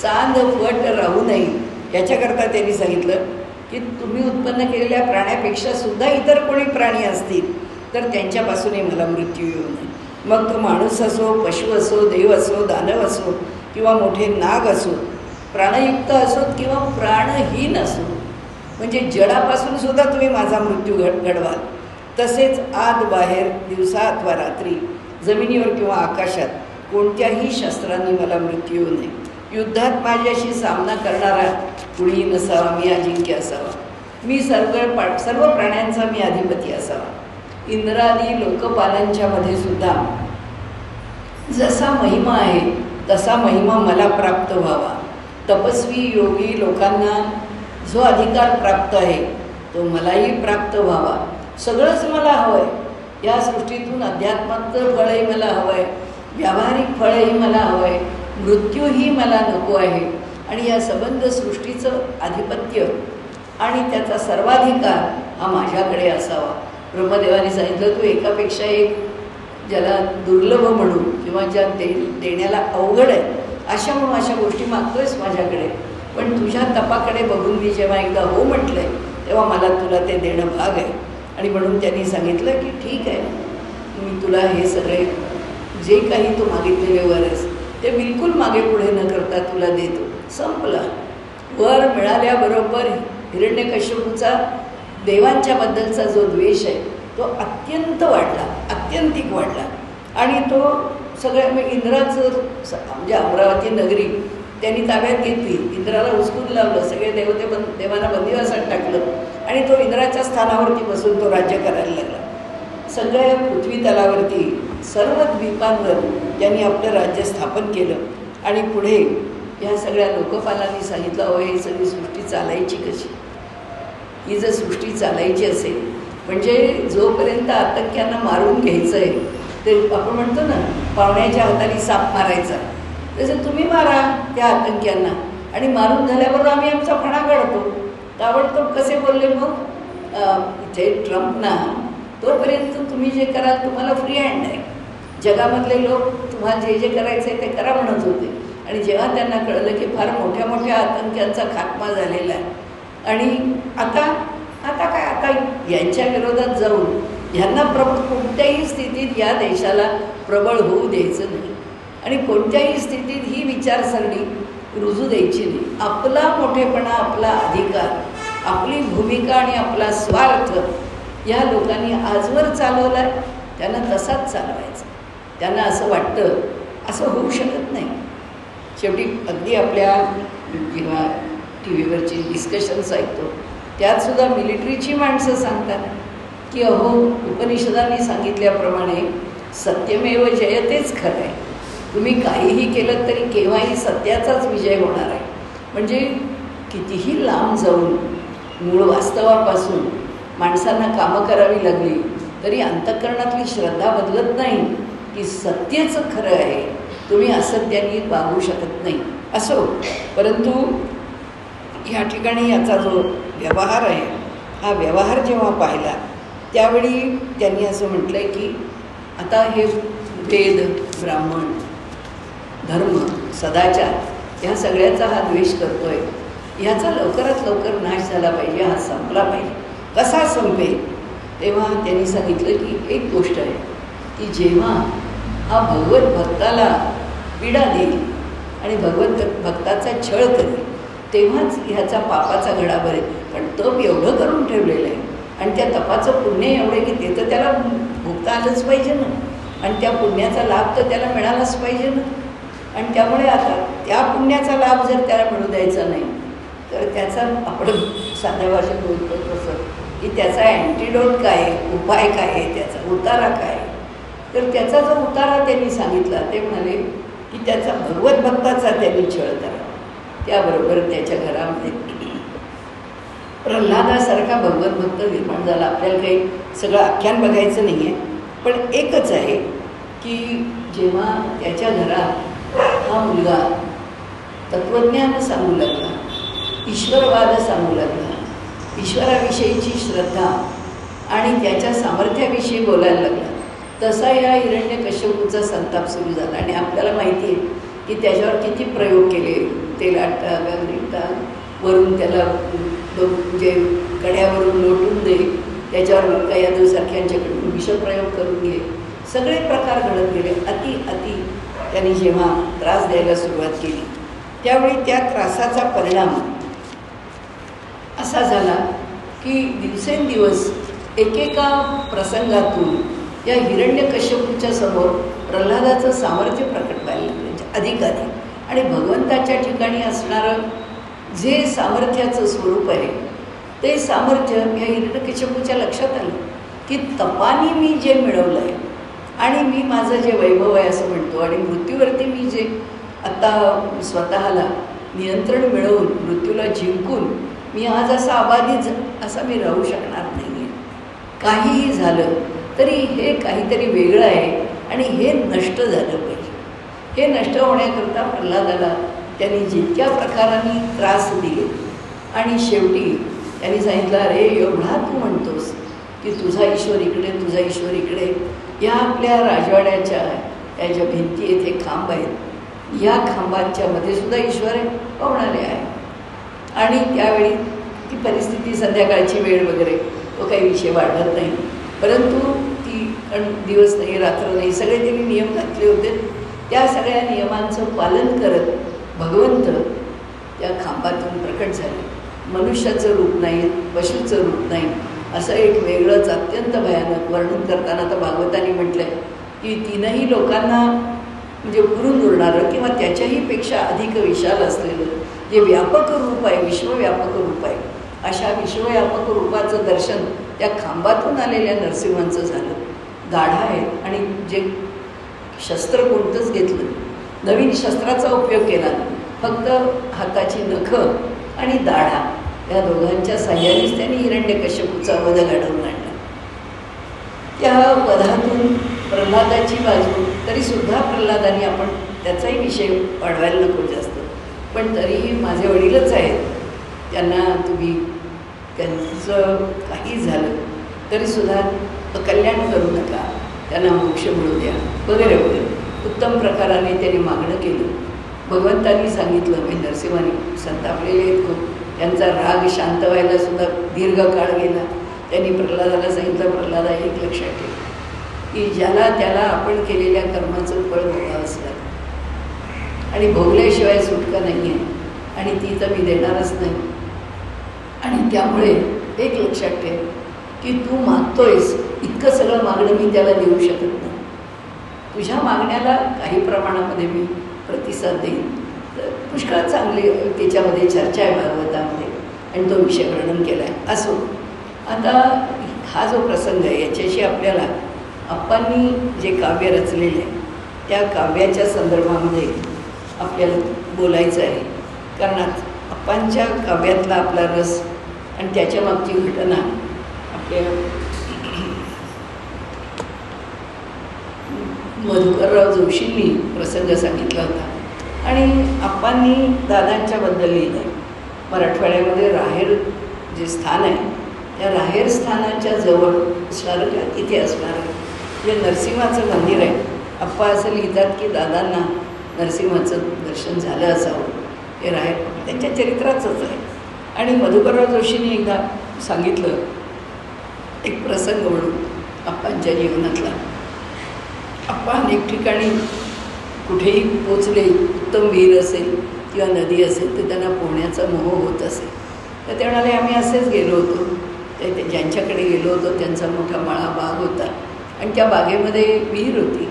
सांध फट राहू नये याच्याकरता त्यांनी सांगितलं की तुम्ही उत्पन्न केलेल्या प्राण्यापेक्षा सुद्धा इतर कोणी प्राणी असतील तर त्यांच्यापासूनही मला मृत्यू येऊ नये. मग तो माणूस असो, पशु असो, देव असो, दानव असो किंवा मोठे नाग असो, प्राणयुक्त असोत किंवा प्राणहीन असो, म्हणजे जडापासून सुद्धा तुम्ही माझा मृत्यू घडवाल. तसेच आत बाहेर, दिवसा अथवा रात्री, जमिनीवर किंवा आकाशात कोणत्याही शस्त्रांनी मला मृत्यू येऊ नये. युद्धात माझ्याशी सामना करणारा कुणीही नसावा, मी अजिंक्य असावा. मी सर्व प्राण्यांचा मी अधिपती असावा. इंद्रादी लोकपालांच्या मध्ये सुद्धा जसा महिमा आहे तसा महिमा मला प्राप्त व्हावा. तपस्वी योगी लोकांना जो अधिकार प्राप्त आहे तो मलाही प्राप्त व्हावा. सगळंच मला हवं आहे. या सृष्टीतून अध्यात्माचं फळही मला हवं आहे, व्यावहारिक फळही मला हवं आहे, मृत्यूही मला नको आहे. आणि या संबंध सृष्टीचं आधिपत्य आणि त्याचा सर्वाधिकार हा माझ्याकडे असावा. ब्रह्मदेवाने सांगितलं, तू एकापेक्षा एक ज्याला दुर्लभ म्हणू किंवा ज्या देण्याला अवघड आहे अशा गोष्टी मागतोयस माझ्याकडे, पण तुझ्या तपाकडे बघून मी जेव्हा एकदा हो म्हटलं आहे तेव्हा मला तुला ते देणं भाग आहे. आणि म्हणून त्यांनी सांगितलं की ठीक आहे, मी तुला हे सगळे जे काही तू मागितलेले वर आहेस ते बिलकुल मागे पुढे न करता तुला देतो. संपला. वर मिळाल्याबरोबर हिरण्यकश्यपूचा देवांच्याबद्दलचा जो द्वेष आहे तो अत्यंत वाढला, अत्यंतिक वाढला. आणि तो सगळ्या इंद्राचं म्हणजे अमरावती नगरी त्यांनी ताब्यात घेतली. इंद्राला हुसकून लावलं, सगळे देवांना बंदिवासात टाकलं आणि तो इंद्राच्या स्थानावरती बसून तो राज्य करायला लागला. सगळ्या पृथ्वी तलावरती सर्व द्वीपांवर त्यांनी आपलं राज्य स्थापन केलं. आणि पुढे ह्या सगळ्या लोकपालांनी सांगितलं, अहो ही सगळी सृष्टी चालायची कशी? ही जर सृष्टी चालायची असेल म्हणजे जोपर्यंत आतंक्यांना मारून घ्यायचं आहे ते आपण म्हणतो ना पाहुण्याच्या हाताने साप मारायचा, तसं तुम्ही मारा त्या आतंक्यांना आणि मारून झाल्याबरोबर आम्ही आमचा फणा काढतो. ताबडतोब कसे बोलले मग इथे ट्रम्पना, तोपर्यंत तुम्ही जे कराल तुम्हाला फ्री हँड आहे. जगामधले लोक तुम्हाला जे जे करायचं आहे ते करा म्हणत होते. आणि जेव्हा त्यांना कळलं की फार मोठ्या मोठ्या आतंक्यांचा खात्मा झालेला आहे आणि आता यांच्या विरोधात जाऊन ह्यांना कोणत्याही स्थितीत या देशाला प्रबळ होऊ द्यायचं नाही आणि कोणत्याही स्थितीत ही विचारसरणी रुजू द्यायची नाही. आपला मोठेपणा, आपला अधिकार, आपली भूमिका आणि आपला स्वार्थ या लोकांनी आजवर चालवला आहे, त्यांना तसाच चालवायचा. त्यांना असं वाटतं असं होऊ शकत नाही. शेवटी अगदी आपल्या जेव्हा टी व्हीवरची डिस्कशन्स ऐकतो त्यातसुद्धा मिलिटरीची माणसं सांगतात की अहो उपनिषदांनी सांगितल्याप्रमाणे सत्यमेव जयतेच खरं आहे. तुम्ही काहीही केलं तरी केव्हाही सत्याचाच विजय होणार आहे. म्हणजे कितीही लांब जाऊन मूळ वास्तवापासून माणसांना कामं करावी लागली तरी अंतःकरणातली श्रद्धा बदलत नाही की सत्यचं खरं आहे, तुम्ही असत्याने वागू शकत नाही. असो, परंतु ह्या ठिकाणी याचा जो व्यवहार आहे हा व्यवहार जेव्हा पाहिला त्यावेळी त्यांनी असं म्हटलं आहे की आता हे वेद, ब्राह्मण, धर्म, सदाचार ह्या सगळ्याचा हा द्वेष करतो आहे, ह्याचा लवकरात लवकर नाश झाला पाहिजे, हा संपला पाहिजे. कसा संपेल? तेव्हा त्यांनी सांगितलं की एक गोष्ट आहे की जेव्हा हा भगवत भक्ताला पीडा देईल आणि भगवत भक्ताचा छळ करेल तेव्हाच ह्याचा पापाचा घडा भरेल. पण तप एवढं करून ठेवलेलं आहे आणि त्या तपाचं पुण्य एवढे की ते तर त्याला भोगता आलंच पाहिजे ना आणि त्या पुण्याचा लाभ तर त्याला मिळालाच पाहिजे ना. आणि त्यामुळे आता त्या पुण्याचा लाभ जर त्याला मिळू द्यायचा नाही तर त्याचा आपण साध्या भाषेत बोलतो तसं की त्याचा अँटीडोट काय आहे, उपाय काय आहे, त्याचा उतारा काय आहे. तर त्याचा जो उतारा त्यांनी सांगितला ते म्हणाले की त्याचा भगवत भक्ताचा त्यांनी छळ करा. त्याबरोबर त्याच्या घरामध्ये प्रल्हादासारखा भगवत भक्त निर्माण झाला. आपल्याला काही सगळं आख्यान बघायचं नाही आहे, पण एकच आहे की जेव्हा त्याच्या घरात हा मुलगा तत्त्वज्ञान सांगू लागला, ईश्वरवाद सांगू लागला, ईश्वराविषयीची श्रद्धा आणि त्याच्या सामर्थ्याविषयी बोलायला लागला, तसा या हिरण्यकश्यपूचा संताप सुरू झाला. आणि आपल्याला माहिती आहे की त्याच्यावर किती प्रयोग केले, तेलात टाक, अग्नीत टाक, वरून त्याला म्हणजे कड्यावरून लोटून दे, त्याच्यावर कयादूसारख्यांच्याकडून विषप्रयोग करून घे, सगळे प्रकार घडत गेले. अति त्यांनी जेव्हा त्रास द्यायला सुरुवात केली त्यावेळी त्या त्रासाचा परिणाम असा झाला की दिवसेंदिवस एकेका प्रसंगातून या हिरण्यकश्यपूच्या समोर प्रल्हादाचं सामर्थ्य प्रकट व्हायला लागलं अधिक. आणि भगवंताच्या ठिकाणी असणारं जे सामर्थ्याचं स्वरूप आहे ते सामर्थ्य या हिरण्यकश्यपूच्या लक्षात आलं की तपानी मी जे मिळवलं आहे आणि मी माझं जे वैभव आहे असं म्हणतो आणि मृत्यूवरती मी जे आत्ता स्वतःला नियंत्रण मिळवून मृत्यूला जिंकून मी आज असा अबाधित असा मी राहू शकणार नाही आहे. काहीही झालं तरी हे काहीतरी वेगळं आहे आणि हे नष्ट झालं पाहिजे. हे नष्ट होण्याकरता प्रल्हादाला त्यांनी जितक्या प्रकाराने त्रास दिले आणि शेवटी त्यांनी सांगितलं, अरे एवढा तू म्हणतोस की तुझा ईश्वर इकडे तुझा ईश्वर इकडे, या आपल्या राजवाड्याच्या या ज्या भिंती येथे खांब आहेत या खांबांच्या मध्ये सुद्धा ईश्वर पावणारे आहे. आणि त्यावेळी ती परिस्थिती संध्याकाळची वेळ वगैरे तो काही विषय वाढवत नाही, परंतु ती दिवस नाही रात्र नाही सगळे त्यांनी नियम घातले होते. त्या सगळ्या नियमांचं पालन करत भगवंत त्या खांबातून प्रकट झाले. मनुष्याचं रूप नाही, पशूचं रूप नाही, असं एक वेगळंच अत्यंत भयानक वर्णन करताना तर भागवतांनी म्हटलं आहे की तीनही लोकांना म्हणजे उरून उरणारं किंवा त्याच्याही पेक्षा अधिक विशाल असलेलं जे व्यापक रूप आहे, विश्वव्यापक रूप आहे, अशा विश्वव्यापक रूपाचं दर्शन त्या खांबातून आलेल्या नरसिंहांचं झालं. गाढा आहे आणि जे शस्त्र कोणतंच घेतलं, नवीन शस्त्राचा उपयोग केला, फक्त हाताची नखं आणि दाढा या दोघांच्या साह्यानेच त्यांनी हिरण्यकश्यपूचा वध घडवून आणला. त्या वधातून प्रल्हादाची बाजू तरीसुद्धा प्रल्हादाने आपण त्याचाही विषय वाढवायला नको जास्त, पण तरीही माझे वडीलच आहेत, त्यांना तुम्ही त्यांचं काही झालं तरीसुद्धा कल्याण करू नका, त्यांना मोक्ष मिळू द्या वगैरे वगैरे उत्तम प्रकाराने त्यांनी मागणं केलं. भगवंतांनी सांगितलं, म्हणजे नरसिंहाने संतापलेले आहेत खूप, त्यांचा राग शांत व्हायला सुद्धा दीर्घ काळ गेला. त्यांनी प्रल्हादाला सांगितलं, प्रल्हादा एक लक्षात ठेव की ज्याला त्याला आपण केलेल्या कर्माचं फळ भोगावंच लागतं आणि भोगल्याशिवाय सुटका नाही आहे आणि ती तर मी देणारच नाही. आणि त्यामुळे एक लक्षात ठेव की तू मागतोयस इतकं सगळं मागणं मी त्याला देऊ शकत नाही, तुझ्या मागण्याला काही प्रमाणामध्ये मी प्रतिसाद देईन. तर पुष्कळ चांगली त्याच्यामध्ये चर्चा आहे भागवतामध्ये आणि तो विषय वर्णन केला आहे. असो, आता हा जो प्रसंग आहे याच्याशी आपल्याला आप्पांनी जे काव्य रचलेले आहे त्या काव्याच्या संदर्भामध्ये आपल्याला बोलायचं आहे, कारण आप्पांच्या काव्यातला आपला रस आणि त्याच्या मागची घटना आपल्या मधुकरराव जोशींनी प्रसंग सांगितला होता आणि आप्पांनी दादांच्याबद्दल लिहिलं आहे. मराठवाड्यामध्ये राहेर जे स्थान आहे त्या राहेर स्थानाच्या जवळ असणारं किंवा तिथे असणारं जे नरसिंहाचं मंदिर आहे, आप्पा असं लिहितात की दादांना नरसिंहाचं दर्शन झालं असावं. हे राहेर त्यांच्या चरित्राचंच आहे. आणि मधुकरराव जोशींनी एकदा सांगितलं एक प्रसंग म्हणून आप्पांच्या जीवनातला. आप्पा अनेक ठिकाणी कुठेही पोचले, उत्तम विहीर असेल किंवा नदी असेल तर त्यांना पोहण्याचा मोह होत असेल. तर ते म्हणाले, आम्ही असेच गेलो होतो, ते ज्यांच्याकडे गेलो होतो त्यांचा मोठा मळा बाग होता आणि त्या बागेमध्ये विहीर होती,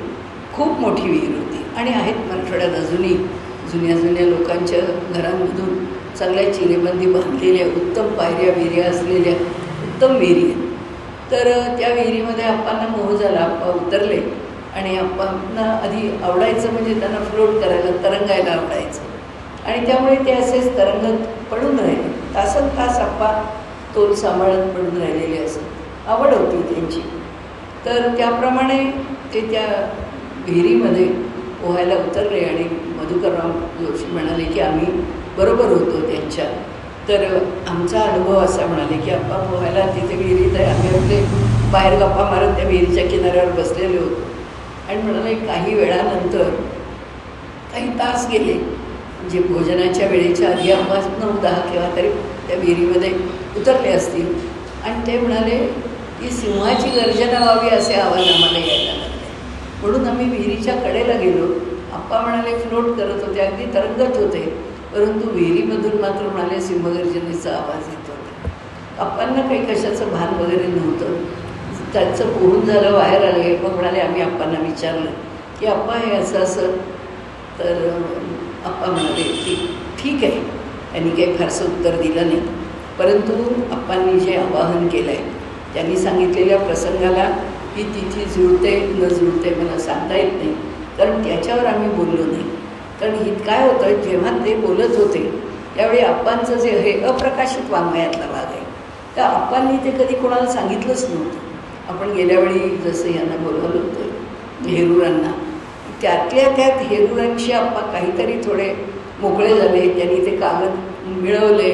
खूप मोठी विहीर होती. आणि आहेत मराठवाड्यात अजूनही जुन्या लोकांच्या घरांमधून चांगल्या चिरेबंदी बांधलेल्या उत्तम पायऱ्या विहिऱ्या असलेल्या उत्तम विहिरी आहेत. तर त्या विहिरीमध्ये आप्पांना मोह झाला. आप्पा उतरले आणि आप्पांना आधी आवडायचं म्हणजे त्यांना फ्लोट करायला, तरंगायला आवडायचं आणि त्यामुळे ते असेच तरंगत पडून राहिले. तासन तास आप्पा तोल सांभाळत पडून राहिलेले असत, आवड होती त्यांची. तर त्याप्रमाणे ते त्या विहिरीमध्ये पोहायला उतरले आणि मधुकरराव जोशी म्हणाले की आम्ही बरोबर होतो त्यांच्या. तर आमचा अनुभव असा म्हणाले की आप्पा पोहायला तिथे विहिरीत आहे, आम्ही आपले बाहेर गप्पा मारत त्या विहिरीच्या किनाऱ्यावर बसलेले होतो. आणि म्हणाले काही वेळानंतर काही तास गेले, म्हणजे भोजनाच्या वेळेच्या आधी आप्पा 9-10 किंवा तरी त्या विहिरीमध्ये उतरले असतील. आणि ते म्हणाले ती सिंहाची गर्जना व्हावी असे आवाज आम्हाला यायला लागले. म्हणून आम्ही विहिरीच्या कडेला गेलो. आप्पा म्हणाले फ्लोट करत होते, अगदी तरंगत होते, परंतु विहिरीमधून मात्र म्हणाले सिंहगर्जनेचा आवाज येत होता. आप्पांना काही कशाचं भान वगैरे नव्हतं. त्यांचं पोहून झालं, बाहेर आले. मग म्हणाले, आम्ही आप्पांना विचारलं की आप्पा हे असं असं. तर आप्पा म्हणाले की ठीक आहे. त्यांनी काही फारसं उत्तर दिलं नाही, परंतु आप्पांनी जे आवाहन केलं आहे, त्यांनी सांगितलेल्या प्रसंगाला ही तिथी जुळते न जुळते मला सांगता येत नाही, कारण त्याच्यावर आम्ही बोललो नाही. कारण ही काय होतं, जेव्हा ते बोलत होते त्यावेळी आप्पांचं जे हे अप्रकाशित वाङ्मयातला भाग आहे, तर आप्पांनी ते कधी कोणाला सांगितलंच नव्हतं. आपण गेल्यावेळी जसं यांना बोलवलं होतं हेरूरांना, त्यातल्या त्यात हेरूरांशी आप्पा काहीतरी थोडे मोकळे झाले. त्यांनी ते कागद मिळवले,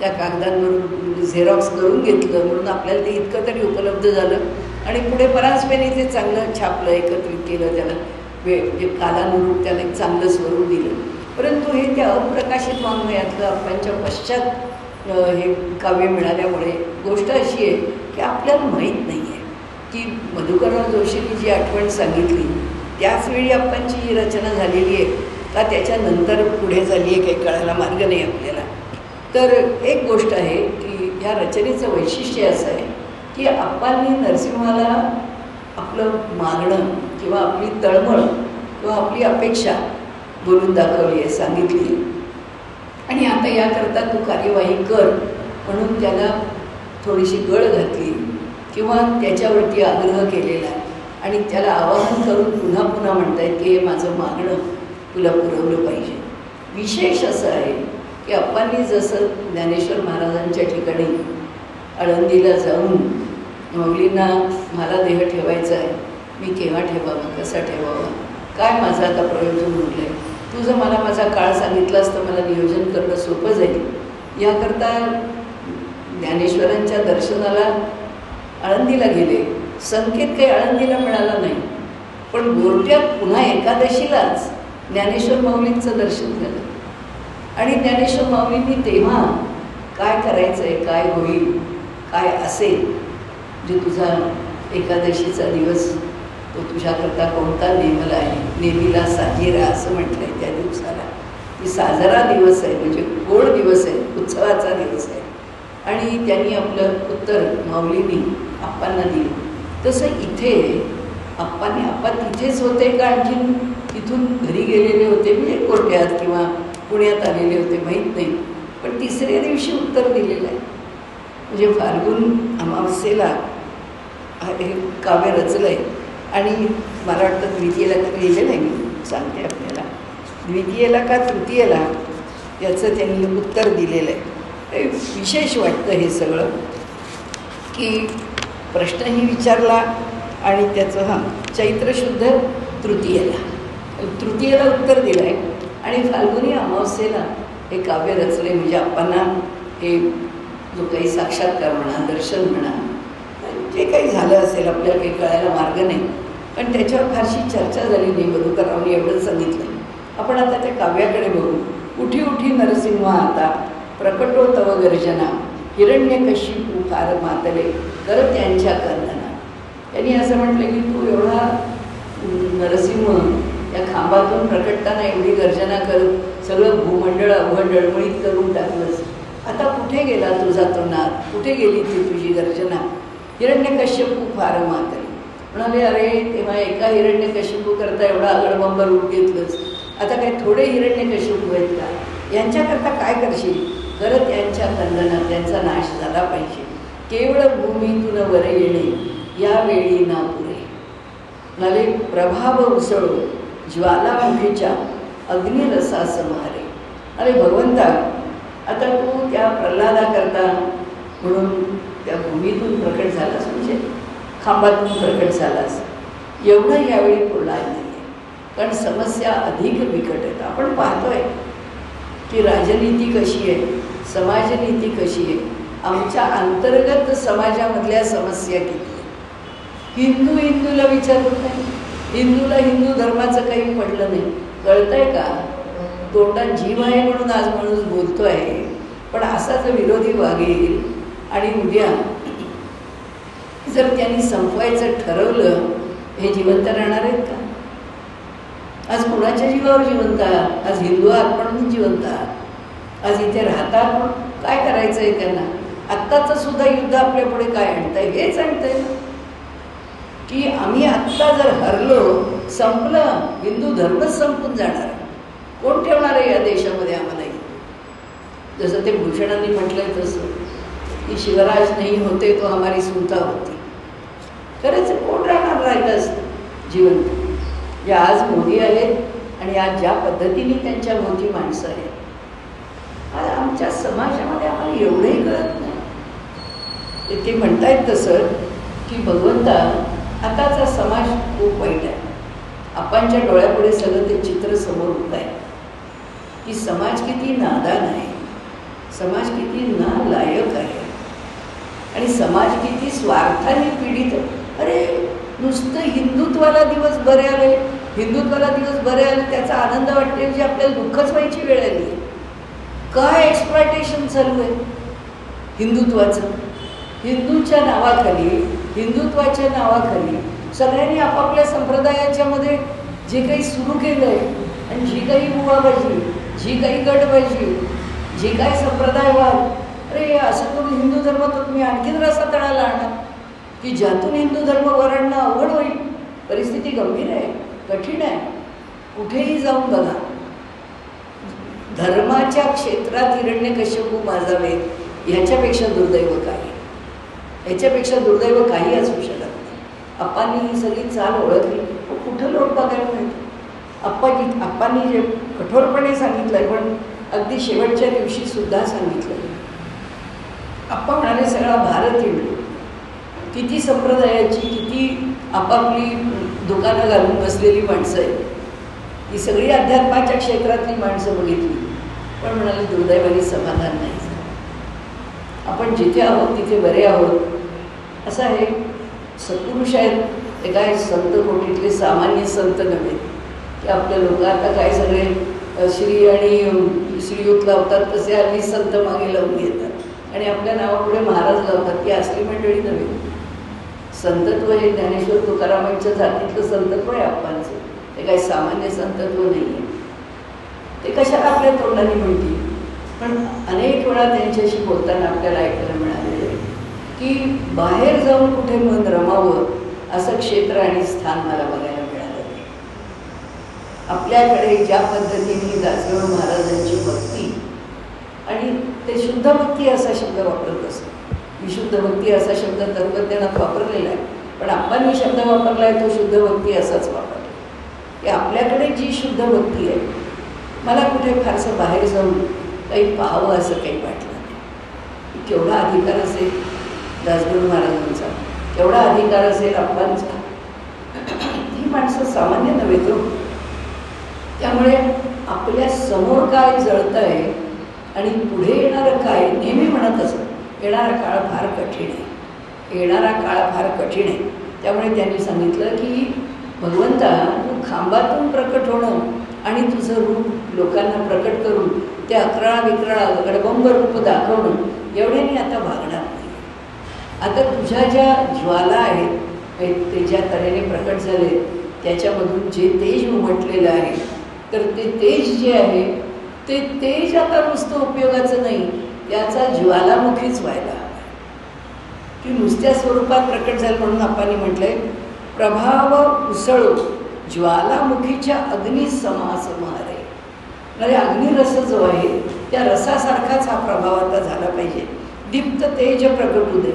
त्या कागदांवरून झेरॉक्स करून घेतलं, म्हणून आपल्याला ते इतकं तरी उपलब्ध झालं. आणि पुढे परांजपेने ते चांगलं छापलं, एकत्रित केलं, त्याला म्हणजे कालानुरूप त्याला एक चांगलं स्वरूप दिलं. परंतु हे त्या अप्रकाशित वाङ्मयातलं आप्पांच्या पश्चात हे काव्य मिळाल्यामुळे गोष्ट अशी आहे की आपल्याला माहीत नाही आहे की मधुकरराव जोशींनी जी आठवण सांगितली त्याच वेळी आप्पांची ही रचना झालेली आहे का त्याच्यानंतर पुढे झाली आहे, काही कळायला मार्ग नाही आपल्याला. तर एक गोष्ट आहे की ह्या रचनेचं वैशिष्ट्य असं आहे की आप्पांनी नरसिंहाला आपलं मागणं किंवा आपली तळमळ किंवा आपली अपेक्षा बोलून दाखवली आहे, सांगितली आहे. आणि आता याकरता तू कार्यवाही कर म्हणून त्याला थोडीशी गळ घातली किंवा त्याच्यावरती आग्रह केलेला आहे. आणि त्याला आवाहन करून पुन्हा पुन्हा म्हणतायत की हे माझं मागणं तुला पुरवलं पाहिजे. विशेष असं आहे की आप्पांनी जसं ज्ञानेश्वर महाराजांच्या ठिकाणी आळंदीला जाऊन माऊलींना मला देह ठेवायचा आहे, मी केव्हा ठेवावा, कसा ठेवावा, काय माझा आता प्रयोजन उरलं आहे, तू जर मला माझा काळ सांगितलास तर मला नियोजन करणं सोपं जाईल. याकरता ज्ञानेश्वरांच्या दर्शनाला आळंदीला गेले. संकेत काही आळंदीला मिळाला नाही, पण गोरट्यात पुन्हा एकादशीलाच ज्ञानेश्वर माऊलींचं दर्शन झालं. आणि ज्ञानेश्वर माऊलींनी तेव्हा काय करायचं आहे, काय होईल, काय असेल, जे तुझा एकादशीचा दिवस तो तुझ्याकरता कोणता नेमला आहे, नेमीला साजिरा असं म्हटलं आहे त्या दिवसाला. ती साजरा दिवस आहे, म्हणजे गोड दिवस आहे, उत्सवाचा दिवस आहे. आणि त्यांनी आपलं उत्तर माऊलींनी आप्पांना दिलं. तसं इथे आप्पा तिथेच होते का आणखीन तिथून घरी गेलेले होते, म्हणजे कोर्ट्यात किंवा पुण्यात आलेले होते माहीत नाही, पण तिसऱ्या दिवशी उत्तर दिलेलं आहे. म्हणजे फाल्गुन अमावस्येला हे काव्य रचलं आहे. आणि मला वाटतं द्वितीयेला का लिहिलेलं आहे, मी सांगते आपल्याला, द्वितीयेला का तृतीयेला याचं त्यांनी उत्तर दिलेलं आहे. विशेष वाटतं हे सगळं की प्रश्नही विचारला आणि त्याचं चैत्रशुद्ध तृतीयेला उत्तर दिलं आहे. आणि फाल्गुनी अमावस्येला हे काव्य रचले. म्हणजे आप्पांना हे जो काही साक्षात्कार म्हणा, दर्शन म्हणा, जे काही झालं असेल आपल्याला काही कळायला मार्ग नाही, पण त्याच्यावर फारशी चर्चा झाली नाही. मधुकररावनी एवढंच सांगितलं. आपण आता त्या काव्याकडे बघू. उठी उठी नरसिंह आता प्रकटो तव गर्जना, हिरण्यकशिपू फार मातले कर त्यांच्या कंदना. त्यांनी असं म्हटलं की तू एवढा नरसिंह या खांबातून प्रकटताना एवढी गर्जना करत सगळं भूमंडळ अवघड डळमळीत करून टाकलंस. आता कुठे गेला तुझा तो नाद, कुठे गेली ती तुझी गर्जना. हिरण्यकश्यपू फार मातले. म्हणाले अरे तेव्हा एका हिरण्यकशिपू करता एवढा आगळबंब रूप घेतलंस, आता काय थोडे हिरण्यकशिपू आहेत का, यांच्याकरता काय करशील. खरं त्यांच्या खंडना, त्यांचा नाश झाला पाहिजे. केवळ भूमीतून वर येणे यावेळी ना पुरे. म्हणाले प्रभाव उसळो ज्वालामुखीच्या अग्निरसा समारे. अरे भगवंता, आता तू त्या प्रल्हादाकरता म्हणून त्या भूमीतून प्रकट झालास, म्हणजे खांबातून प्रकट झालास, एवढं यावेळी बोलणार नाही आहे. कारण समस्या अधिक बिकट आहेत. आपण पाहतोय की राजनीती कशी आहे, समाजनीती कशी आहे, आमच्या अंतर्गत समाजामधल्या समस्या किती आहे. हिंदूला विचारत नाही, हिंदूला हिंदू धर्माचं काही पडलं नाही. कळतंय का, तोंडात जीव आहे म्हणून आज माणूस बोलतो आहे, पण असा जर विरोधी वागेल आणि उद्या जर त्यांनी संपवायचं ठरवलं, हे जिवंत राहणार आहेत का? आज कुणाच्या जीवावर जिवंत आहात? आज हिंदू आहात म्हणून जिवंत आहात. आज इथे राहतात म्हणून काय करायचं आहे त्यांना? आत्ताचं सुद्धा युद्ध आपल्या पुढे काय आणतंय? हेच आणतंय ना की आम्ही आत्ता जर हरलो, संपलं, हिंदू धर्मच संपून जाणार. कोण ठेवणार आहे या देशामध्ये आम्हालाही? जसं ते भूषणांनी म्हटलंय तसं की शिवराज नाही होते तो हमारी सुलता होती. खरंच कोण राहिलं असतं जिवंत? जे आज मोदी आहेत आणि आज ज्या पद्धतीने त्यांच्या भोवती माणसं आहेत, आज आमच्या समाजामध्ये आम्हाला एवढंही कळत नाही. ते म्हणतायत तसं की भगवंता, आताचा समाज खूप वाईट आहे. आपणच्या डोळ्यापुढे सगळं ते चित्र समोर उभं आहे की समाज किती नादान आहे, समाज किती नालायक आहे आणि समाज किती स्वार्थाने पीडित आहे. अरे नुसतं हिंदुत्वाला दिवस बरे आले, हिंदुत्वाला दिवस बरे आले त्याचा आनंद वाटते, म्हणजे आपल्याला दुःखच व्हायची वेळ आली आहे. काय एक्सप्लॉयटेशन चालू आहे हिंदुत्वाचं? हिंदूच्या नावाखाली, हिंदुत्वाच्या नावाखाली सगळ्यांनी आपापल्या संप्रदायाच्या मध्ये जे काही सुरू केलं आहे आणि जी काही बुवाबाजी, जी काही गटबाजी, जे काही संप्रदायवाद, अरे असं करून हिंदू धर्म तर तुम्ही आणखीन रसा तळाला आणा की ज्यातून हिंदू धर्म वरणं अवघड होईल. परिस्थिती गंभीर आहे, कठीण आहे. कुठेही जाऊन बघा, धर्माच्या क्षेत्रात हिरण्यकश्यपू माजावेत ह्याच्यापेक्षा दुर्दैव काही, ह्याच्यापेक्षा दुर्दैव काही असू शकत नाही. आप्पांनी ही सगळी चाल ओळखली, कुठं लोट बघायला मिळतो. आप्पांनी जे कठोरपणे सांगितलंय, पण अगदी शेवटच्या दिवशी सुद्धा सांगितलं. आप्पा म्हणाले सगळा भारत हिंदू, किती संप्रदायाची, किती आपापली दुकानं घालून बसलेली माणसं आहेत, ही सगळी अध्यात्माच्या क्षेत्रातली माणसं बघितली, पण म्हणाले दुर्दैवाने समाधान नाही झालं. आपण जिथे आहोत तिथे बरे आहोत. असं आहे, सत्पुरुष आहेत ते काय संत कोटीतले सामान्य संत नव्हे की आपले लोक आता काय सगळे श्री आणि श्रीयुत लावतात तसे हल्ली संत मागे लावून घेतात आणि आपल्या नावापुढे महाराज लावतात. ती असली मंडळी नव्हे. संतत्व हे ज्ञानेश्वर तुकारामांच्या जातीतलं संतत्व आहे आप्पांचं. ते काही सामान्य संतत्व नाही आहे. ते कशाला आपल्या तोंडाने म्हणतील, पण अनेक वेळा त्यांच्याशी बोलताना आपल्याला ऐकायला मिळालेलं आहे की बाहेर जाऊन कुठे मन रमावं असं क्षेत्र आणि स्थान मला बघायला मिळालं नाही. आपल्याकडे ज्या पद्धतीने दासगणू महाराजांची भक्ती, आणि ते शुद्ध भक्ती असा शब्द वापरत असतो. विशुद्ध भक्ती असा शब्द तत्त्वज्ञानात वापरलेला आहे, पण आपण शब्द वापरला आहे तो शुद्ध भक्ती असाच वापरला की आपल्याकडे जी शुद्ध भक्ती आहे, मला कुठे फारसं बाहेर जाऊन काही पाहावं असं काही वाटलं नाही. केवढा अधिकार असेल दासगणू महाराजांचा, केवढा अधिकार असेल आप्पांचा. ही माणसं सामान्य नव्हे तो. त्यामुळे आपल्या समोर काय जळत आहे आणि पुढे येणारं काय, नेहमी म्हणत असत येणारा काळ फार कठीण आहे, येणारा काळ फार कठीण आहे. त्यामुळे त्यांनी सांगितलं की भगवंता, तू खांबातून प्रकट होणं आणि तुझं रूप लोकांना प्रकट करून ते अकराळा विक्राळा गडबंब रूप दाखवणं एवढ्याने आता भागणार नाही. आता तुझ्या ज्या ज्वाला आहेत ते ज्या तऱ्हेने प्रकट झाले त्याच्यामधून जे तेज उमटलेलं आहे, तर ते तेज जे आहे ते तेज आता नुसतं उपयोगाचं नाही, त्याचा ज्वालामुखीच व्हायला हवा की नुसत्या स्वरूपात प्रकट झालं. म्हणून आपण म्हटलंय प्रभाव उसळो ज्वालामुखीच्या अग्नी समास मारे. म्हणजे अग्निरस जो आहे त्या रसासारखाच हा प्रभाव आता झाला पाहिजे. दीप्त तेज प्रकट होऊ दे.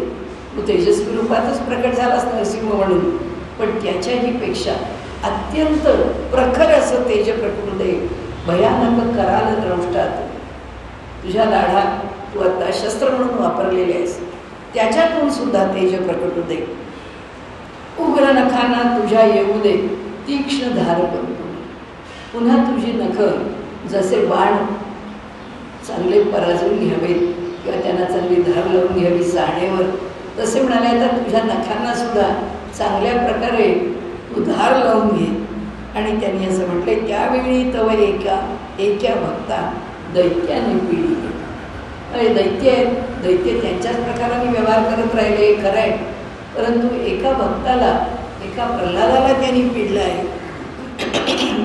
तू तेजस्वी रूपातच प्रकट झालास नरसिंह म्हणून, पण त्याच्याही पेक्षा अत्यंत प्रखर असं तेज प्रकट होऊ दे. भयानक कराल द्रष्टात तुझ्या लाढा तू आता शस्त्र म्हणून वापरलेले आहेस, त्याच्यातून सुद्धा तेज प्रकट होऊ दे. उग्र नखांना तुझ्या येऊ दे तीक्ष्ण धार करतो. पुन्हा तुझी नख जसे बाण चांगले पराजून घ्यावेत किंवा त्यांना चांगली धार लावून घ्यावी साडेवर, तसे म्हणाले आता तुझ्या नखांना सुद्धा चांगल्या प्रकारे तू धार लावून घे. आणि त्यांनी असं म्हटलंय त्यावेळी तव एका भक्ता दैत्याने पिढी. दैत्य आहेत, दैत्य त्यांच्याच प्रकाराने व्यवहार करत राहिले खरं आहे, परंतु एका भक्ताला, एका प्रल्हादाला त्यांनी पिडलं आहे.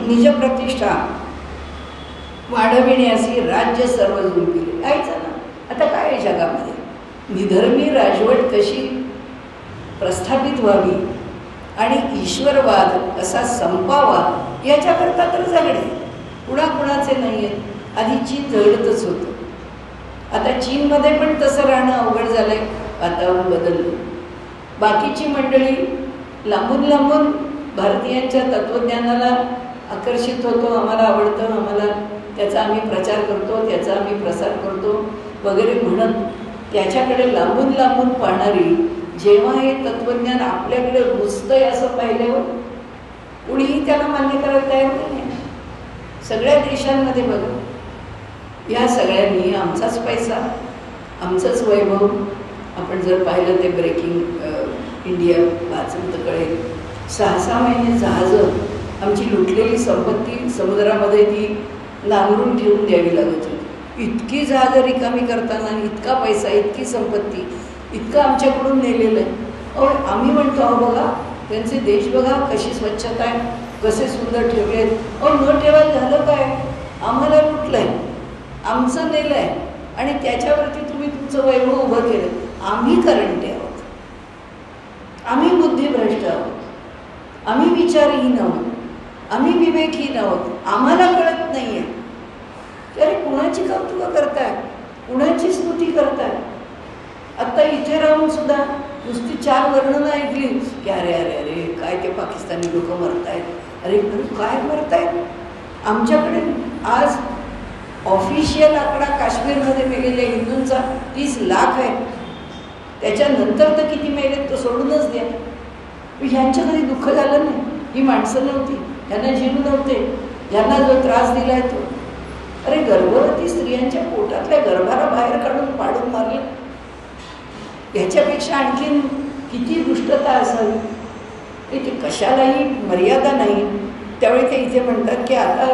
निजप्रतिष्ठा वाढविण्यासी राज्य सर्व जुंपिले. कायचं ना, आता काय आहे जगामध्ये, निधर्मी राजवट कशी प्रस्थापित व्हावी आणि ईश्वरवाद कसा संपावा याच्याकरता तर झगडे कुणाकुणाचे नाही आहेत. आधी चीन झगडतच होतं, आता चीनमध्ये पण तसं राहणं अवघड झालं आहे, वातावरण बदललं. बाकीची मंडळी लांबून लांबून भारतीयांच्या तत्त्वज्ञानाला आकर्षित होतो, आम्हाला आवडतं, आम्हाला त्याचा आम्ही प्रचार करतो, त्याचा आम्ही प्रसार करतो वगैरे म्हणत त्याच्याकडे लांबून लांबून पाहणारी, जेव्हा हे तत्त्वज्ञान आपल्याकडे रुजतंय असं पाहिल्यावर कुणीही त्याला मान्य करायला तयार नाही. सगळ्या देशांमध्ये बघा, या सगळ्यांनी आमचाच पैसा, आमचंच वैभव. आपण जर पाहिलं ते ब्रेकिंग इंडिया वाचून तर कळेल, 6-6 महिने जहाजं आमची लुटलेली संपत्ती समुद्रामध्ये ती नांगरून ठेवून द्यावी लागत होती. इतकी जहाजं रिकामी करताना इतका पैसा, इतकी संपत्ती, इतकं आमच्याकडून नेलेलं आहे. अहो आम्ही म्हणतो, अहो बघा त्यांचे देश बघा कशी स्वच्छता आहे, कसे सुंदर ठेवले आहेत. अहो न ठेवायला झालं काय, आम्हाला लुटलं आहे, आमचं नेलं आहे आणि त्याच्यावरती तुम्ही तुमचं वैभव उभं केलं. आम्ही करंटे आहोत, आम्ही बुद्धिभ्रष्ट आहोत, आम्ही विचारहीन आहोत, आम्ही विवेकहीन आहोत, आम्हाला कळत नाही आहे. अरे कुणाची कौतुकं करताय, कुणाची स्तुती करताय. आत्ता इथे राहून सुद्धा नुसती 4 वर्णनं ऐकली की अरे अरे अरे काय ते पाकिस्तानी लोक मरतायत, अरे काय मरतायत. आमच्याकडे आज ऑफिशियल आकडा काश्मीरमध्ये मेलेल्या हिंदूंचा 30 लाख आहे. त्याच्यानंतर तर किती मेलेत तो सोडूनच द्या. ह्यांच्या घरी दुःख झालं नाही, ही माणसं नव्हती, त्यांना जीव नव्हते, ज्यांना जो त्रास दिला आहे तो. अरे गर्भवती स्त्रियांच्या पोटातल्या गर्भाला बाहेर काढून पाडून मारले, ह्याच्यापेक्षा आणखीन किती दुष्टता असावी. इथे कशालाही मर्यादा नाही. त्यावेळी ते इथे म्हणतात की आता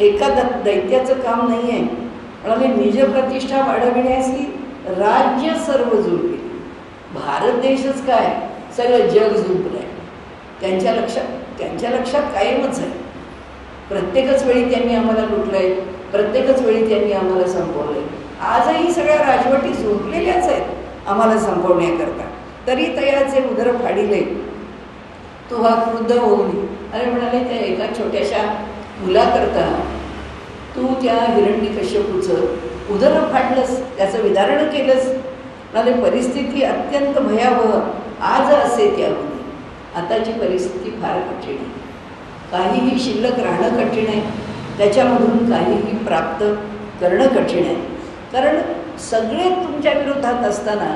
एका दैत्याचं काम नाही आहे, म्हणाले निजप्रतिष्ठा वाढविण्याची राज्य सर्व जुंपले. भारत देशच काय, सगळं जग जुंपलं आहे. त्यांच्या लक्षात कायमच आहे. प्रत्येकच वेळी त्यांनी आम्हाला लुटलं आहे, प्रत्येकच वेळी त्यांनी आम्हाला संपवलं आहे. आजही सगळ्या राजवटी जुंपलेल्याच आहेत आम्हाला संपवण्याकरता. तरी तयाचे उदर फाडिले तो हा क्रुद्ध होऊन. अरे म्हणाले त्या एका छोट्याशा मुलाकरता तू त्या हिरण्यकश्यपूचं उदर फाडलंस, त्याचं विदारण केलंस. म्हणाले परिस्थिती अत्यंत भयावह आज असे त्याहून. आताची परिस्थिती फार कठीण आहे, काहीही शिल्लक राहणं कठीण आहे, त्याच्यामधून काहीही प्राप्त करणं कठीण आहे. कारण सगळे तुमच्या विरोधात असताना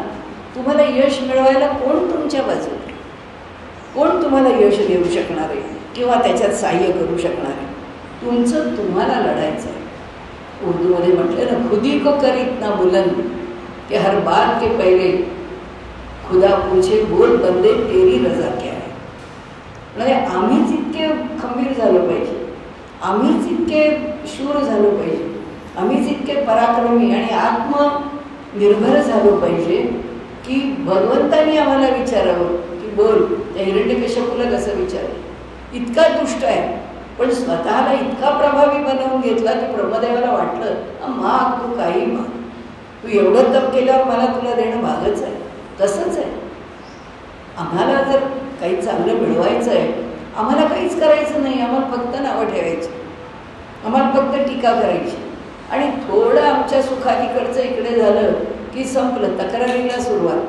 तुम्हाला यश मिळवायला कोण तुमच्या बाजूने, कोण तुम्हाला यश देऊ शकणार आहे किंवा त्याच्यात सहाय्य करू शकणार आहे. तुमचं तुम्हाला लढायचं आहे. उर्दूमध्ये म्हटलं ना, खुदी को करीत ना बुलंद कि हर बात के पहिले खुदा पूछे बोल बंदे तेरी रजा क्या है. म्हणजे आम्हीच इतके खंबीर झालो पाहिजे, आम्हीच इतके शूर झालो पाहिजे, आम्हीच इतके पराक्रमी आणि आत्मनिर्भर झालो पाहिजे की भगवंतानी आम्हाला विचारावं की बोल त्या हिरण्यकश्यपूला कसं विचारलं. इतका दुष्ट आहे पण स्वतःला इतका प्रभावी बनवून घेतला की ब्रह्मदेवाला वाटलं माग तू काही माग, तू एवढं तप केल्यावर मला तुला देणं भागच आहे. तसंच आहे, आम्हाला जर काही चांगलं मिळवायचं आहे, आम्हाला काहीच करायचं नाही, आम्हाला फक्त नावं ठेवायची, आम्हाला फक्त टीका करायची आणि थोडं आमच्या सुखातीकडचं इकडे झालं की संपलं, तक्रारीला सुरुवात.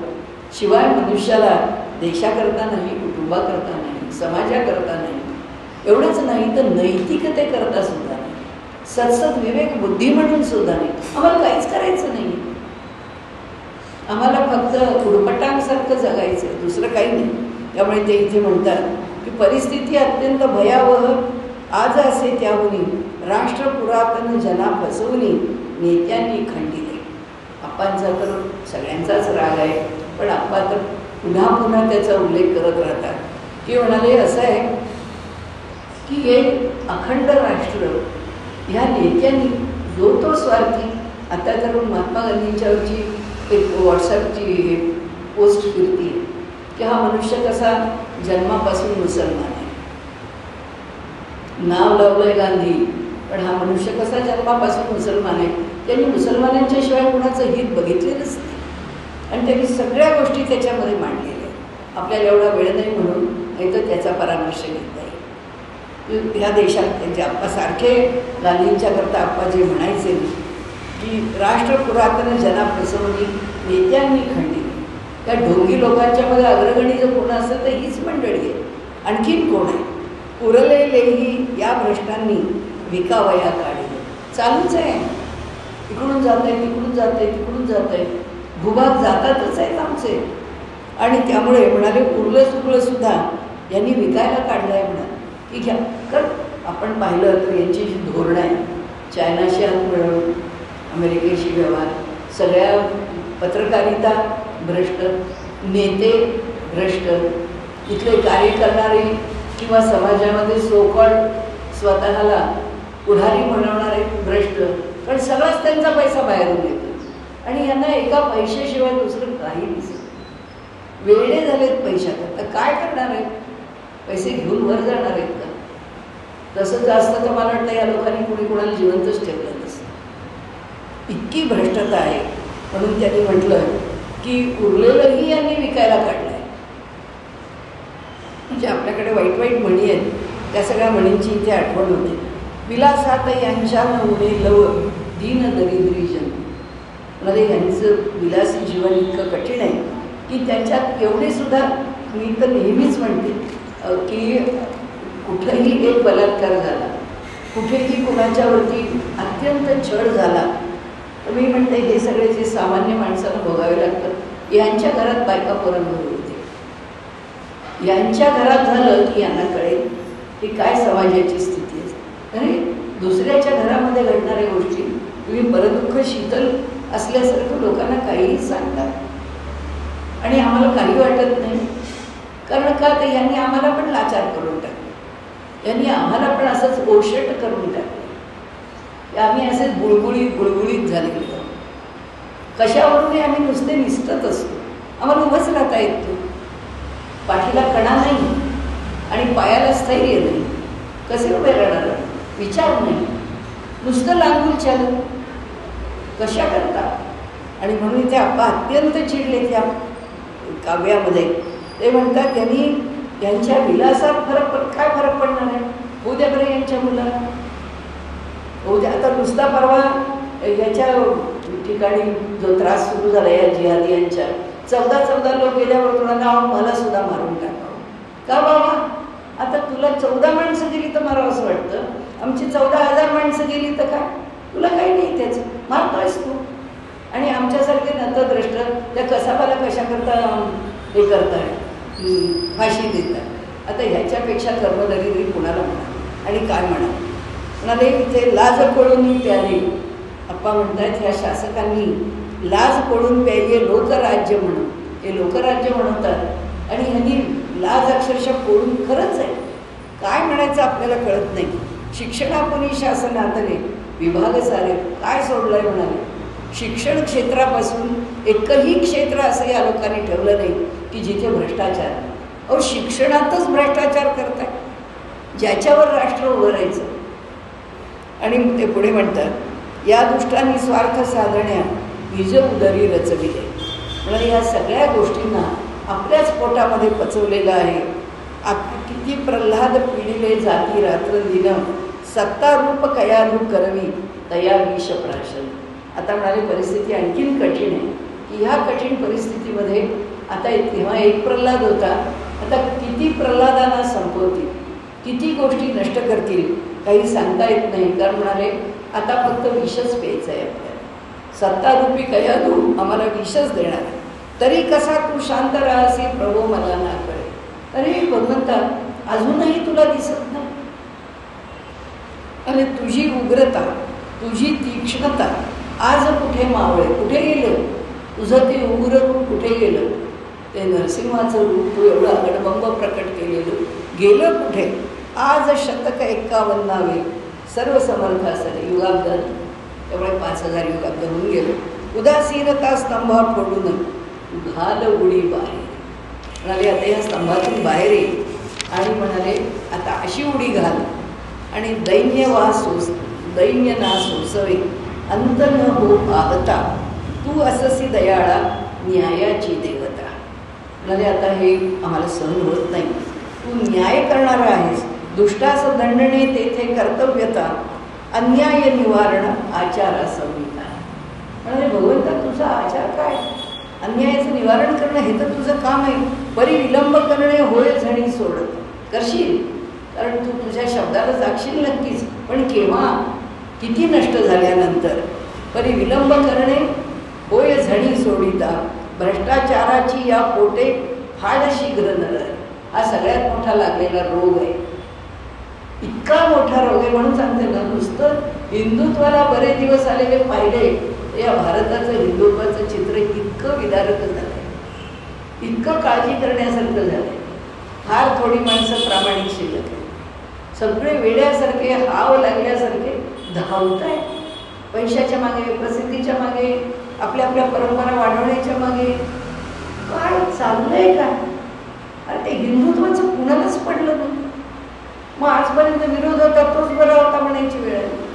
शिवाय मनुष्याला देशाकरता नाही, कुटुंबाकरता नाही, समाजाकरता नाही, एवढंच नाही तर नैतिकतेकरता सुद्धा नाही, सत्सद विवेक बुद्धी म्हणून सुद्धा नाही. आम्हाला काहीच करायचं नाही, आम्हाला फक्त उडपटांसारखं जगायचं, दुसरं काही नाही. त्यामुळे ते इथे म्हणतात की परिस्थिती अत्यंत भयावह आज असे त्याहुनी राष्ट्र पुरातन जना फसवणी नेत्यांनी खंडिले. आप्पांचा तर सगळ्यांचाच राग आहे, पण आप्पा तर पुन्हा पुन्हा त्याचा उल्लेख करत राहतात की म्हणाले असं आहे की एक अखंड राष्ट्र ह्या नेत्यांनी जो तो स्वार्थी. आता तर महात्मा गांधींच्यावरची एक व्हॉट्सॲपची पोस्ट फिरती की हा मनुष्य कसा जन्मापासून मुसलमान आहे. नाव लावलंय गांधी, पण हा मनुष्य कसा जन्मापासून मुसलमान आहे. त्यांनी मुसलमानांच्या शिवाय कुणाचं हित बघितलेलंच नाही आणि त्यांनी सगळ्या गोष्टी त्याच्यामध्ये मांडलेल्या आहेत. आपल्याला एवढा वेळ नाही म्हणून नाही तर त्याचा परामर्श घेता येईल. ह्या देशात त्यांचे आप्पा सारखे गांधींच्या करता आप्पा जे म्हणायचे की राष्ट्र पुरातन जना प्रसवणी नेत्यांनी खंडित. त्या ढोंगी लोकांच्या मध्ये अग्रगणी जर कोण असेल तर हीच मंडळी आहे. आणखीन कोण आहे? उरलेलेही या भ्रष्टांनी विकावया काढले. चालूच आहे, इकडून जात आहे तिकडून जात आहे तिकडून जात आहे. भूभाग जातातच आहेत आमचे. आणि त्यामुळे म्हणाले उरलं चुकलं सुद्धा यांनी विकायला काढलं आहे म्हणा की घ्या. तर आपण पाहिलं तर यांची जी धोरणं आहे, चायनाशी हात मिळवून अमेरिकेशी व्यवहार, सगळ्या पत्रकारिता भ्रष्ट, नेते भ्रष्ट, इथले कार्य करणारे किंवा समाजामध्ये सोकॉल्ड स्वतःला पुढारी म्हणवणारे भ्रष्ट, पण सगळंच त्यांचा पैसा बाहेरून येतो आणि यांना एका पैशाशिवाय दुसरं काही दिसत. वेडे झालेत पैशात. आता काय करणार आहेत? पैसे घेऊन वर जाणार आहेत का? तसं जास्त तर मला वाटतं या लोकांनी कुणी कुणाला जिवंतच ठेवलं नसतं. इतकी भ्रष्टता आहे. म्हणून त्यांनी म्हटलं की उरलेलंही यांनी विकायला काढलं आहे. म्हणजे आपल्याकडे वाईट वाईट म्हणी आहेत, त्या सगळ्या म्हणींची इथे आठवण होते. विलासात यांच्या उणे लव दीन दरिद्री जन. म्हणजे यांचं विलासी जीवन इतकं कठीण आहे की त्यांच्यात एवढे सुद्धा, मी तर नेहमीच म्हणते की कुठेही एक बलात्कार झाला, कुठेही कुणाच्यावरती अत्यंत छळ झाला, तर मी म्हणते हे सगळे जे सामान्य माणसाला भोगावे लागतात, यांच्या घरात बायका पोरांवर होते. यांच्या घरात झालं की यांना कळेल की काय समाजाची स्थिती आहे. आणि दुसऱ्याच्या घरामध्ये घडणाऱ्या गोष्टी तुम्ही परदुःख शीतल असल्यासारखं लोकांना काहीही सांगतात आणि आम्हाला काही वाटत नाही. कारण का तर यांनी आम्हाला पण लाचार करून टाकले, यांनी आम्हाला पण असंच ओशट करून टाकले की आम्ही असेच बुळबुळीत झालेले आहोत. कशावरून आम्ही नुसते निसटत असतो. आम्हाला उभंच राहता येत नाही, पाठीला कणा नाही आणि पायाला स्थैर्य नाही. कसे उभे राहणार? विचार नाही, नुसतं लांबून चालत कशा करता. आणि म्हणून इथे आप्पा अत्यंत चिडले त्या काव्यामध्ये. ते म्हणतात त्यांनी यांच्या विलासात काय फरक पडणार आहे? होऊ द्या बरं यांच्या मुलाला, होऊ द्या. आता नुसता परवा याच्या ठिकाणी जो त्रास सुरू झाला या जिहादी यांच्या 14 लोक गेल्यावर तुला मला सुद्धा मारून टाकावं का बाबा? आता तुला 14 माणसं गेली तर मारावं असं वाटतं. आमची 14,000 माणसं गेली तर काय? तुला काही नाही, त्याचं मारतोयस तू. आणि आमच्यासारखे नतद्रष्ट त्या कसाबाला कशा करता हे करताय, फाशी देतात. आता ह्याच्यापेक्षा कर्मदरिद्री कुणाला म्हणा आणि काय म्हणा. म्हणाले इथे लाज पळून प्याले. आप्पा म्हणतात ह्या शासकांनी लाज पळून प्यायले लोकराज्य म्हणून, हे लोकराज्य म्हणतात आणि ह्यांनी लाज अक्षरशः पळून, खरंच आहे काय म्हणायचं आपल्याला कळत नाही. शिक्षणापुनी शासनातले विभाग सारे काय सोडलंय म्हणाले. शिक्षण क्षेत्रापासून एकही क्षेत्र असं या लोकांनी ठेवलं नाही की जिथे भ्रष्टाचार. अहो शिक्षणातच भ्रष्टाचार करताय, ज्याच्यावर राष्ट्र उभं राहायचं. आणि ते पुढे म्हणतात या दुष्टांनी स्वार्थ साधण्या निज उदरी रचविले. म्हणजे या सगळ्या गोष्टींना आपल्याच पोटामध्ये पचवलेलं आहे. किती प्रल्हाद पिढीले जाती रात्र दिन सत्ता रूप कयारू करवी तया विष प्राशन. आता म्हणाले परिस्थिती आणखीन कठीण आहे की ह्या कठीण परिस्थितीमध्ये आता तेव्हा एक प्रल्हाद होता, आता किती प्रल्हादांना संपवतील, किती गोष्टी नष्ट करतील काही सांगता येत नाही. कारण म्हणाले आता फक्त विषच प्यायचं आहे आपल्याला. सत्तारूपी कयादू आम्हाला विषच देणार, तरी कसा तू शांत राहासी प्रभो मला ना कळे. अरे भगवंता अजूनही तुला दिसत नाही. आणि तुझी उग्रता, तुझी तीक्ष्णता आज कुठे मावळे, कुठे गेलं तुझं ते उग्र रूप, कुठे गेलं ते नरसिंहाचं रूप, तू एवढं अगडबंब प्रकट केलेलं गेलं कुठे. आज शतक 51 सर्व समर्थ असेल युगाब्द, त्यामुळे 5000 युगाब्द होऊन गेलं. उदासीनता स्तंभ फोडून घाल उडी बाहेर. म्हणाले आता या स्तंभातून बाहेर ये आणि म्हणाले आता अशी उडी घाल आणि दैन्य ना सोसवे अंत न हो पाहता तू अससी दयाळा न्यायाची देवता. म्हणाले आता हे आम्हाला सहन होत नाही, तू न्याय करणारा आहेस, दुष्टास दंडणे तेथे कर्तव्यता अन्याय निवारण आचारा संहिता. म्हणाले भगवंता तुझा आचार काय, अन्यायाचं निवारण करणं हे तर तुझं काम आहे, परी विलंब करणे होय झणी सोडत. करशील कारण तू तुझ्या शब्दाला जागशील नक्कीच, पण केव्हा, किती नष्ट झाल्यानंतर. परी विलंब करणे होय झणी सोडिता भ्रष्टाचाराची या पोटे फाड शीघ्र नर. हा सगळ्यात मोठा लागलेला रोग आहे, इतका मोठा रोग आहे. म्हणून सांगते ना, नुसतं हिंदुत्वाला बरेच दिवस आलेले पाहिले या भारताचं हिंदुत्वाचं चित्र इतकं विदारक झालं आहे, इतकं काळजी करण्यासारखं झालं आहे. फार थोडी माणसं प्रामाणिक शिल्लक आहे, सगळे वेड्यासारखे हाव लागल्यासारखे धावत आहे पैशाच्या मागे, प्रसिद्धीच्या मागे, आपल्या आपल्या परंपरा वाढवण्याच्या मागे. काय चाललंय का? अरे ते हिंदुत्वाचं कुणालाच पडलं नाही. मग आजपर्यंत विरोध होता तोच बरा होता म्हणायची वेळ आहे.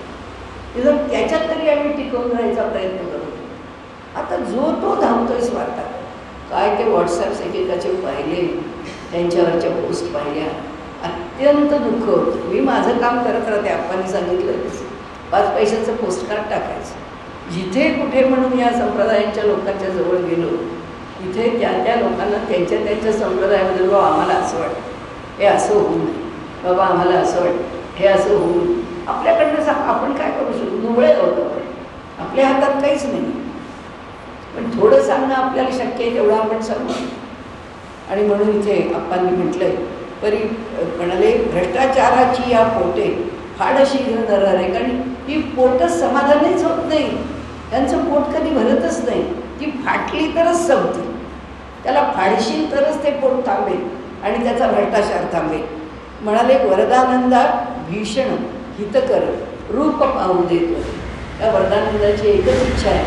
त्याच्यात तरी आम्ही टिकवून राहायचा प्रयत्न करतो. आता जो तो धावतोय स्वार्था. काय ते व्हॉट्सॲप्स एकेकाचे पाहिले, त्यांच्यावरच्या पोस्ट पाहिल्या, अत्यंत दुःख होतं. मी माझं काम करत राहते, आप्पांनी सांगितलं 5 पैशाचं पोस्टकार्ड टाकायचं. जिथे कुठे म्हणून या संप्रदायांच्या लोकांच्या जवळ गेलो तिथे त्या लोकांना त्यांच्या संप्रदायामध्ये बाबा आम्हाला असं वाटतं, हे असं होऊ नये, बाबा आम्हाला असं वाटतं, हे असं होऊ नये. आपल्याकडनं आपण काय करू शकतो? दुबळे होतो आपण, आपल्या हातात काहीच नाही, पण थोडं सांगणं आपल्याला शक्य आहे तेवढं आपण सांगू. आणि म्हणून इथे आप्पांनी म्हटलंय, परी म्हणाले भ्रष्टाचाराची या पोटे फाड शीघ्र नर रे. कारण ही पोटच समाधानीच होत नाही, त्यांचं पोट कधी भरतच नाही. ती फाटली तरच संपते, त्याला फाडशील तरच ते पोट थांबेल आणि त्याचा भ्रष्टाचार थांबेल. म्हणाले वरदानंदा भीषण हितकर रूप पाहू देतो. त्या वरदानंदाची एकच इच्छा आहे,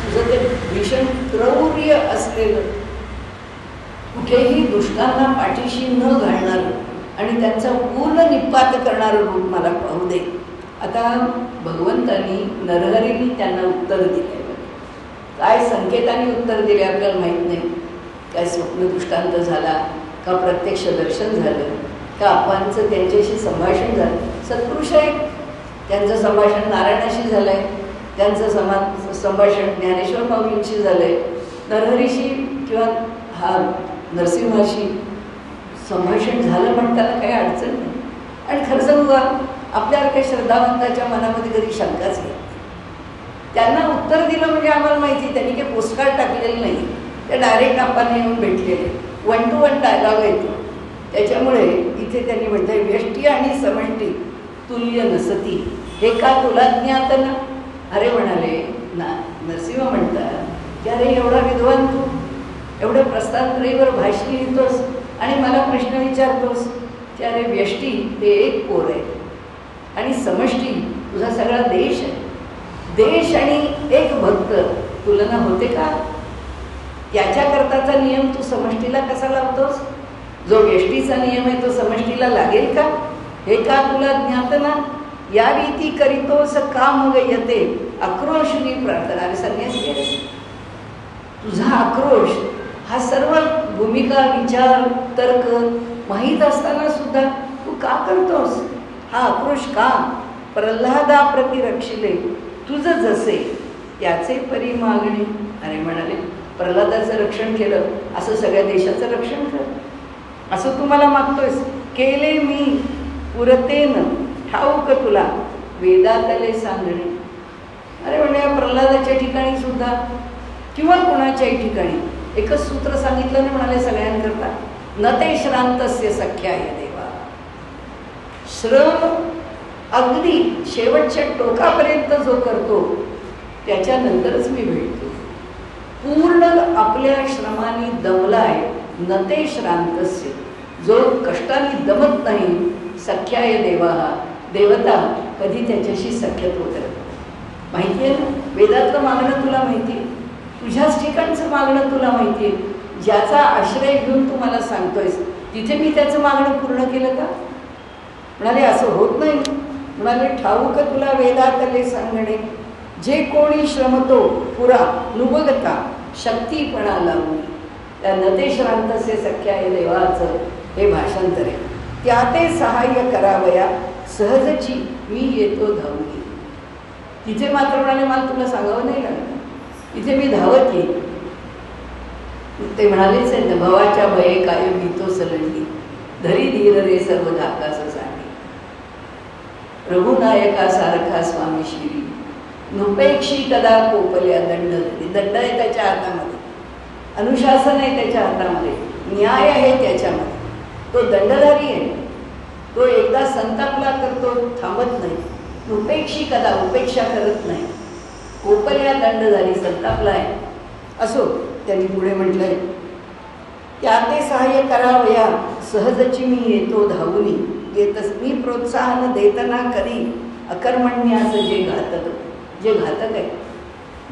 तुझं ते भीषण क्रौर्य असलेलं, कुठेही दुष्टांना पाठीशी न घालणारं आणि त्यांचा पूर्ण निपात करणारं रूप मला पाहू दे. आता भगवंतांनी नरहरींनी त्यांना उत्तर दिले. काय संकेतांनी उत्तर दिले आपल्याला माहीत नाही. काय स्वप्न दृष्टांत झाला का, प्रत्यक्ष दर्शन झालं का, आप्पांचं त्यांच्याशी संभाषण झालं. सत्पुरुष आहे, त्यांचं संभाषण नारायणाशी झालं आहे, त्यांचं संभाषण ज्ञानेश्वर माऊलींशी झालं आहे, नरहरीशी किंवा हा नरसिंहाशी संभाषण झालं म्हणताना काही अडचण नाही. आणि खरं सांगू का, आपल्याला काही श्रद्धावंताच्या मनामध्ये कधी शंकाच येत. त्यांना उत्तर दिलं म्हणजे आम्हाला माहिती, त्यांनी काही पोस्टकार्ड टाकलेलं नाही, ते डायरेक्ट आप्पांना येऊन भेटलेले, 1 to 1 डायलॉग येतो. त्याच्यामुळे इथे त्यांनी म्हटलंय व्यष्टी आणि समष्टी तुल्य नसती, हे का तुला ज्ञात ना. अरे म्हणाले ना, नरसिंह म्हणतात की अरे एवढा विद्वान तू, एवढं प्रस्थानत्रयीवर भाष्य लिहितोस आणि मला प्रश्न विचारतोस की अरे व्यष्टी ते एक पोर आहे आणि समष्टी तुझा सगळा देश आहे. देश आणि एक भक्त तुलना होते का? त्याच्याकरताचा नियम तू समष्टीला कसा लावतोस? जो व्यष्टीचा नियम आहे तो समष्टीला लागेल का? हे का तुला ज्ञात ना. या रीती करीतोस का मग येते आक्रोशनी प्रार्थना. अरे संन्यासी, तुझा आक्रोश हा सर्व भूमिका, विचार, तर्क माहीत असताना सुद्धा तू का करतोस हा आक्रोश का? प्रल्हादा प्रतिरक्षिले तुझं जसे त्याचे परी मागणे. अरे म्हणाले प्रल्हादाचं रक्षण केलं असं सगळ्या देशाचं रक्षण कर, असं तू मला मागतोयस. केले मी पुरतेन ठाऊक तुला वेदातले सांगणे. अरे म्हणजे प्रल्हादाच्या ठिकाणी सुद्धा किंवा कोणाच्याही ठिकाणी एकच सूत्र सांगितलं नाही म्हणाले सगळ्यांकरता, न ते श्रांतस्य सख्याय देवा. श्रम अगदी शेवटच्या टोकापर्यंत जो करतो त्याच्यानंतरच मी भेटतो. पूर्ण आपल्या श्रमाने दमलाय न ते श्रांतस्य, जो कष्टाने दमत नाही, सख्याय देवा, देवता कधी त्याच्याशी सख्यत्व करत. माहिती आहे ना, वेदातलं मागणं तुला माहिती आहे, तुझ्याच ठिकाणचं मागणं तुला माहिती आहे. ज्याचा आश्रय घेऊन तू मला सांगतोयस तिथे मी त्याचं मागणं पूर्ण केलं का? म्हणाले असं होत नाही. म्हणाले ठाऊक तुला वेदातले सांगणे, जे कोणी श्रमतो पुरा नुबगता शक्तीपणा लावून. त्या नतेश्रांतसे सख्या हे देवाचं हे भाषांतर आहे. त्या ते सहाय्य करावया सहजची मी येतो धावली. तिथे मात्र म्हणाले मला तुला सांगावं नाही लागलं, तिथे मी धावत येईल. ते म्हणालेच आहे ना, भवाच्या भये काय भीतो सलंडी, धरी धीर रे सर्व धाकास सांगे. रघुनायका सारखा स्वामी श्री, नुपेक्षी कदा कोपल्या दंड. दंड आहे त्याच्या हातामध्ये, अनुशासन आहे त्याच्या हातामध्ये, न्याय आहे त्याच्यामध्ये. तो दंडधारी आहे. तो एकदा संतापला तर तो थांबत नाही. नुपेक्षी कदा उपेक्षा करत नाही. कोपल्या दंडधारी संतापला आहे. असो त्यांनी पुढे म्हटलंय त्या ते सहाय्य करावया सहजची मी येतो धावूनी. येतच मी प्रोत्साहन देतना करी अकर्मण्याचं जे घातक, जे घातक आहे,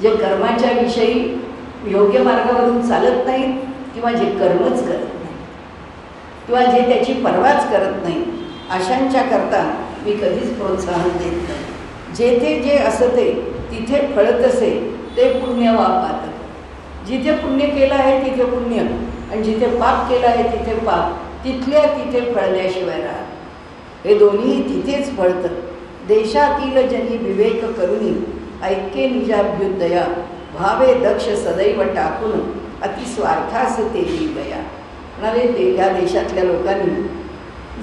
जे कर्माच्या विषयी योग्य मार्गावरून चालत नाहीत किंवा जे कर्मच करत नाही किंवा जे त्याची पर्वाच करत नाही, अशांच्या करता मी कधीच प्रोत्साहन देत नाही. जेथे जे असते तिथे फळत असे ते पुण्य वा पातक. जिथे पुण्य केलं आहे तिथे पुण्य आणि जिथे पाप केलं आहे तिथे पाप, तिथल्या तिथे फळल्याशिवाय राहा. हे दोन्ही तिथेच फळतं. देशातील जनी विवेक करुनी ऐक्ये निजाभ्युदया, भावे दक्ष सदैव टाकून अतिस्वार्थास तेही गया. म्हणाले या देशातल्या लोकांनी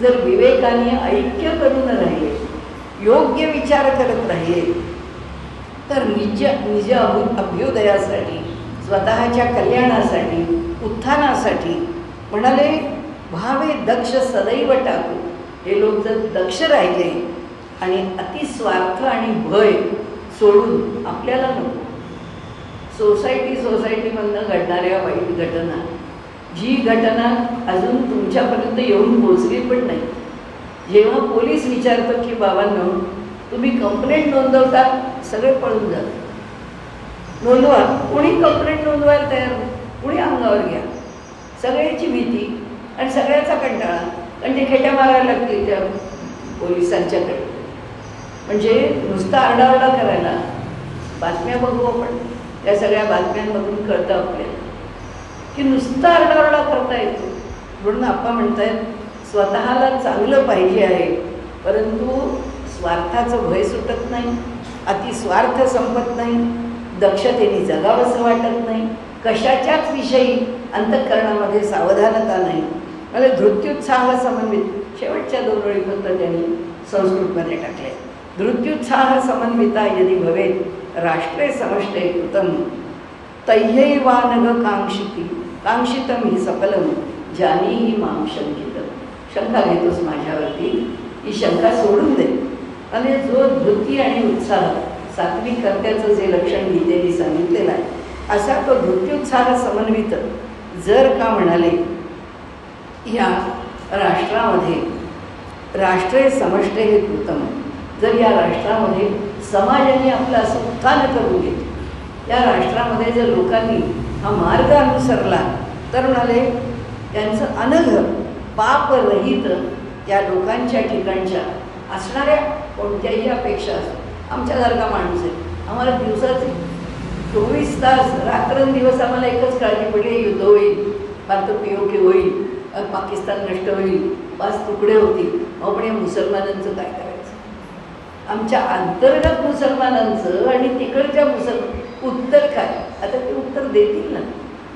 जर विवेकाने ऐक्य करून राहिले, योग्य विचार करत राहिले, तर निज अभ्युदयासाठी, स्वतःच्या कल्याणासाठी, उत्थानासाठी म्हणाले भावे दक्ष सदैव टाकू. हे लोक जर दक्ष राहिले आणि अतिस्वार्थ आणि भय सोडून आपल्याला नको सोसायटीमधनं घडणाऱ्या वाईट घटना, जी घटना अजून तुमच्यापर्यंत येऊन पोचली पण नाही, जेव्हा पोलीस विचारतात की बाबांनो तुम्ही कंप्लेंट नोंदवता, सगळे पळून जातात. नोंदवा, कोणी कंप्लेंट नोंदवायला तयार नाही, कोणी अंगावर घ्या. सगळ्याची भीती आणि सगळ्याचा कंटाळा, कारण ते खेट्या मारायला लागतील त्या पोलिसांच्याकडे. म्हणजे नुसता आरडाओरडा करायला. बातम्या बघू आपण, त्या सगळ्या बातम्यांमधून कळतं आपल्याला की नुसता आरडाओरडा करता येतो. म्हणून आप्पा म्हणतायत स्वतःला चांगलं पाहिजे आहे, परंतु स्वार्थाचं भय सुटत नाही, अतिस्वार्थ संपत नाही, दक्षतेने जगावंसं वाटत नाही, कशाच्याच विषयी अंतःकरणामध्ये सावधानता नाही. म्हणजे धृत्युत्साह समन्वित, शेवटच्या 2 ओळी फक्त त्यांनी संस्कृतमध्ये टाकले. धृत्युत्साह समन्विता यदि भवेत राष्ट्रे समष्टे कृतम तैयैवानग कांक्षितम ही सफलम जानीही मां शंकितम. शंका घेतोस माझ्यावरती, ही शंका सोडून दे. आणि जो धृती आणि उत्साह, सात्विक कर्त्याचं जे लक्षण गीतेने सांगितलेलं आहे, असा तो धृत्युत्साह समन्वित जर का म्हणाले या राष्ट्रामध्ये, राष्ट्रे समष्टे हे कृतम, जर या राष्ट्रामध्ये समाजाने आपलं असं उत्थान करून घेतलं, या राष्ट्रामध्ये जर लोकांनी हा मार्ग अनुसरला, तर म्हणाले त्यांचं अनघ पापरहित त्या लोकांच्या ठिकाणच्या असणाऱ्या कोणत्याही अपेक्षा असो. आमच्यासारखा माणूस आहे, आम्हाला दिवसाचे 24 तास रात्रंदिवस आम्हाला एकच काळजी पडली, युद्ध होईल, भारत POK होईल, पाकिस्तान नष्ट होईल, 5 तुकडे होतील. आपण या मुसलमानांचं काय करायचं? आमच्या अंतर्गत मुसलमानांचं आणि तिकडच्या उत्तर काय? आता ते उत्तर देतील ना.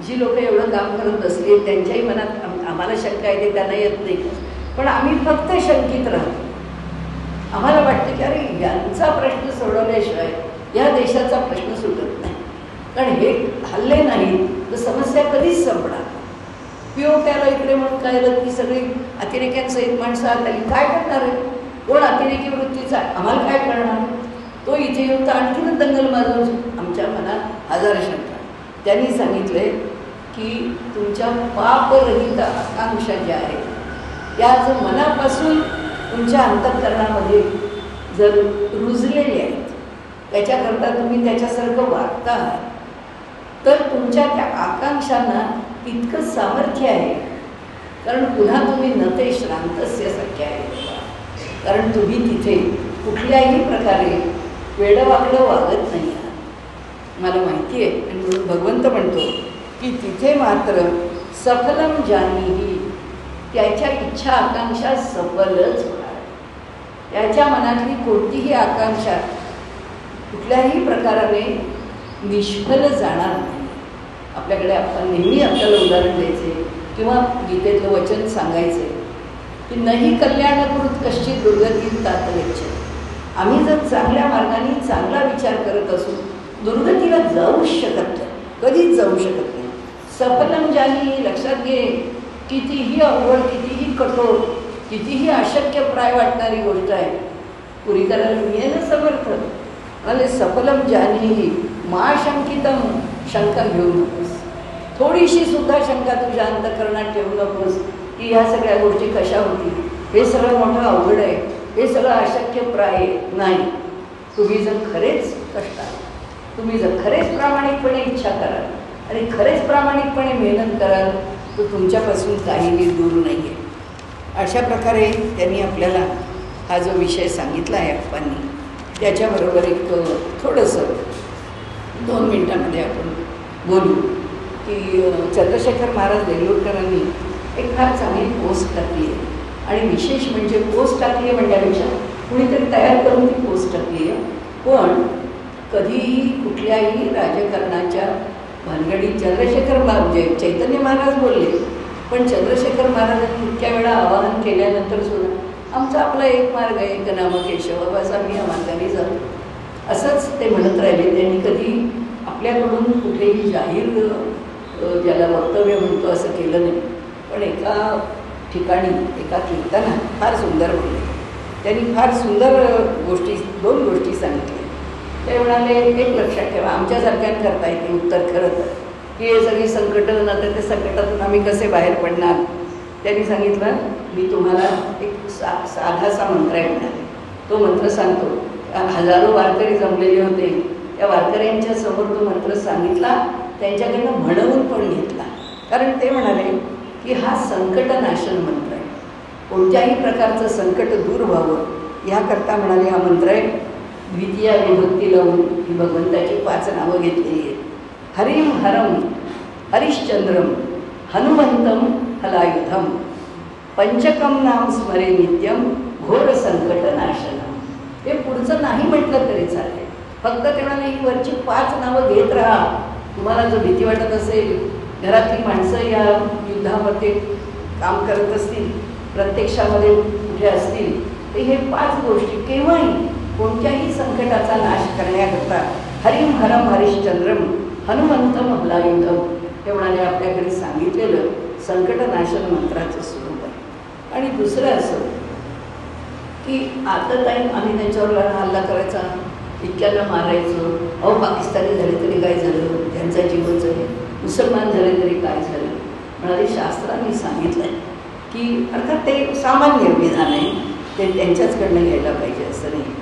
जी लोक एवढं काम करत असले त्यांच्याही मनात आम्हाला शंका येते, त्यांना येत नाही, पण आम्ही फक्त शंकित राहतो. आम्हाला वाटतं की अरे यांचा प्रश्न सोडवल्याशिवाय या देशाचा प्रश्न सुटत नाही, कारण हे हल्ले नाही तर समस्या कधीच संपणार. POKला इकडे म्हणून काय झालं की सगळी अतिरेक्यांसहित माणसं आत आली, काय करणार आहे? कोण अतिरेकी वृत्तीचा आहे, आम्हाला काय करणार? तो इथे येऊन तर आणखीनच दंगल मारून आमच्या मनात हजार शंका. त्यांनी सांगितले की तुमच्या पापरहित आकांक्षा ज्या आहेत या जर मनापासून तुमच्या अंतःकरणामध्ये जर रुजलेल्या आहेत, त्याच्याकरता तुम्ही त्याच्यासारखं वागता, तर तुमच्या त्या आकांक्षांना इतकं सामर्थ्य आहे, कारण पुन्हा तुम्ही न ते श्रांतस्य सख्य आहे. कारण तुम्ही तिथे कुठल्याही प्रकारे वेडवाकडं वागत नाही आहात. मला माहिती आहे, आणि म्हणून भगवंत म्हणतो की तिथे मात्र सफलम जानीही, त्याच्या इच्छा आकांक्षा सफलच होणार. त्याच्या मनातली कोणतीही आकांक्षा कुठल्याही प्रकाराने निष्फल जाणार नाही. आपल्याकडे आपण नेहमी आपल्याला उदाहरण द्यायचे किंवा गीतेतलं वचन सांगायचे की नाही कल्याणकृत कश्चित दुर्गती तात गच्छति. आम्ही जर चांगल्या मार्गाने चांगला विचार करत असू दुर्गतीला जाऊच शकत नाही, कधीच जाऊ शकत नाही. सफलम जानी, लक्षात घे, कितीही अवघड, कितीही कठोर, कितीही अशक्यप्राय वाटणारी गोष्ट आहे, पुरी करायला मी आहे ना समर्थ. आणि सफलम जानी मा शंकितम, शंका घेऊ नकोस. थोडीशी सुद्धा शंका तुझ्या अंतःकरणात ठेवू नकोस की ह्या सगळ्या गोष्टी कशा होतील, हे सगळं मोठं अवघड आहे, हे सगळं अशक्यप्राय आहे. नाही, तुम्ही जर खरेच कष्टाल, तुम्ही जर खरेच प्रामाणिकपणे इच्छा कराल आणि खरेच प्रामाणिकपणे मेहनत कराल तर तुमच्यापासून काहीही दूर नाही आहे. अशा प्रकारे त्यांनी आपल्याला हा जो विषय सांगितला आहे अप्पांनी, त्याच्याबरोबर एक थोडंसं 2 मिनिटांमध्ये आपण बोलू की चंद्रशेखर महाराज देगलूरकरांनी एक फार चांगली पोस्ट टाकली आहे. आणि विशेष म्हणजे पोस्ट टाकली आहे म्हणण्यापेक्षा कुणीतरी तयार करून ती पोस्ट टाकली आहे. पण कधीही कुठल्याही राजकारणाच्या भानगडीत चंद्रशेखर म्हणजे चैतन्य महाराज बोलले, पण चंद्रशेखर महाराजांनी इतक्या वेळा आवाहन केल्यानंतर सुद्धा आमचा आपला एक मार्ग आहे, एक नाम केशव, बस आम्ही या मार्गाने जातो असंच ते म्हणत राहिले. त्यांनी कधी आपल्याकडून कुठेही जाहीर ज्याला वक्तव्य म्हणतो असं केलं नाही. पण एका ठिकाणी एका कीर्तनात फार सुंदर बोलले. त्यांनी फार सुंदर गोष्टी 2 गोष्टी सांगितल्या. ते म्हणाले, एक लक्षात ठेवा, आमच्यासारख्यानं करता येते उत्तर खरं तर की हे सगळी संकटं नंतर त्या संकटातून आम्ही कसे बाहेर पडणार. त्यांनी सांगितलं, मी तुम्हाला एक साधासा मंत्र आहे म्हणाले, तो मंत्र सांगतो. हजारो वारकरी जमलेले होते, त्या वारकऱ्यांच्या समोर तो मंत्र सांगितला, त्यांच्याकडनं म्हणवून पण घेतला. कारण ते म्हणाले की हा संकटनाशन मंत्र आहे, कोणत्याही प्रकारचं संकट दूर व्हावं ह्याकरता म्हणाले हा मंत्र आहे. द्वितीय विभक्ती लावून ही भगवंताची 5 नावं घेतलेली आहेत. हरिम हरम हरिश्चंद्रम हनुमंतम हलायुधम पंचकम नाम स्मरे नित्यम घोर संकटनाशनम. हे पुढचं नाही म्हटलं तरी चालेल, फक्त ते म्हणाले ही वरची 5 नावं घेत राहा. तुम्हाला जो भीती वाटत असेल, घरातली माणसं या युद्धामध्ये काम करत असतील, प्रत्यक्षामध्ये कुठे असतील, तर हे 5 गोष्टी केव्हाही कोणत्याही संकटाचा नाश करण्याकरता हरिम हरम हरिश्चंद्रम हनुमंतम हलायुधम हे म्हणाले आपल्याकडे सांगितलेलं संकटनाशन मंत्राचं स्वरूप आहे. आणि दुसरं असं की आता टाईम आम्ही त्यांच्यावर हल्ला करायचा, इतक्यांना मारायचं, अहो पाकिस्तानी झाले तरी काय झालं, त्यांचा जीवच आहे, मुसलमान झाले तरी काय झालं. म्हणाले शास्त्रांनी सांगितलं आहे की अर्थात ते सामान्य विधान आहे, ते त्यांच्याचकडनं घ्यायला पाहिजे असं नाही.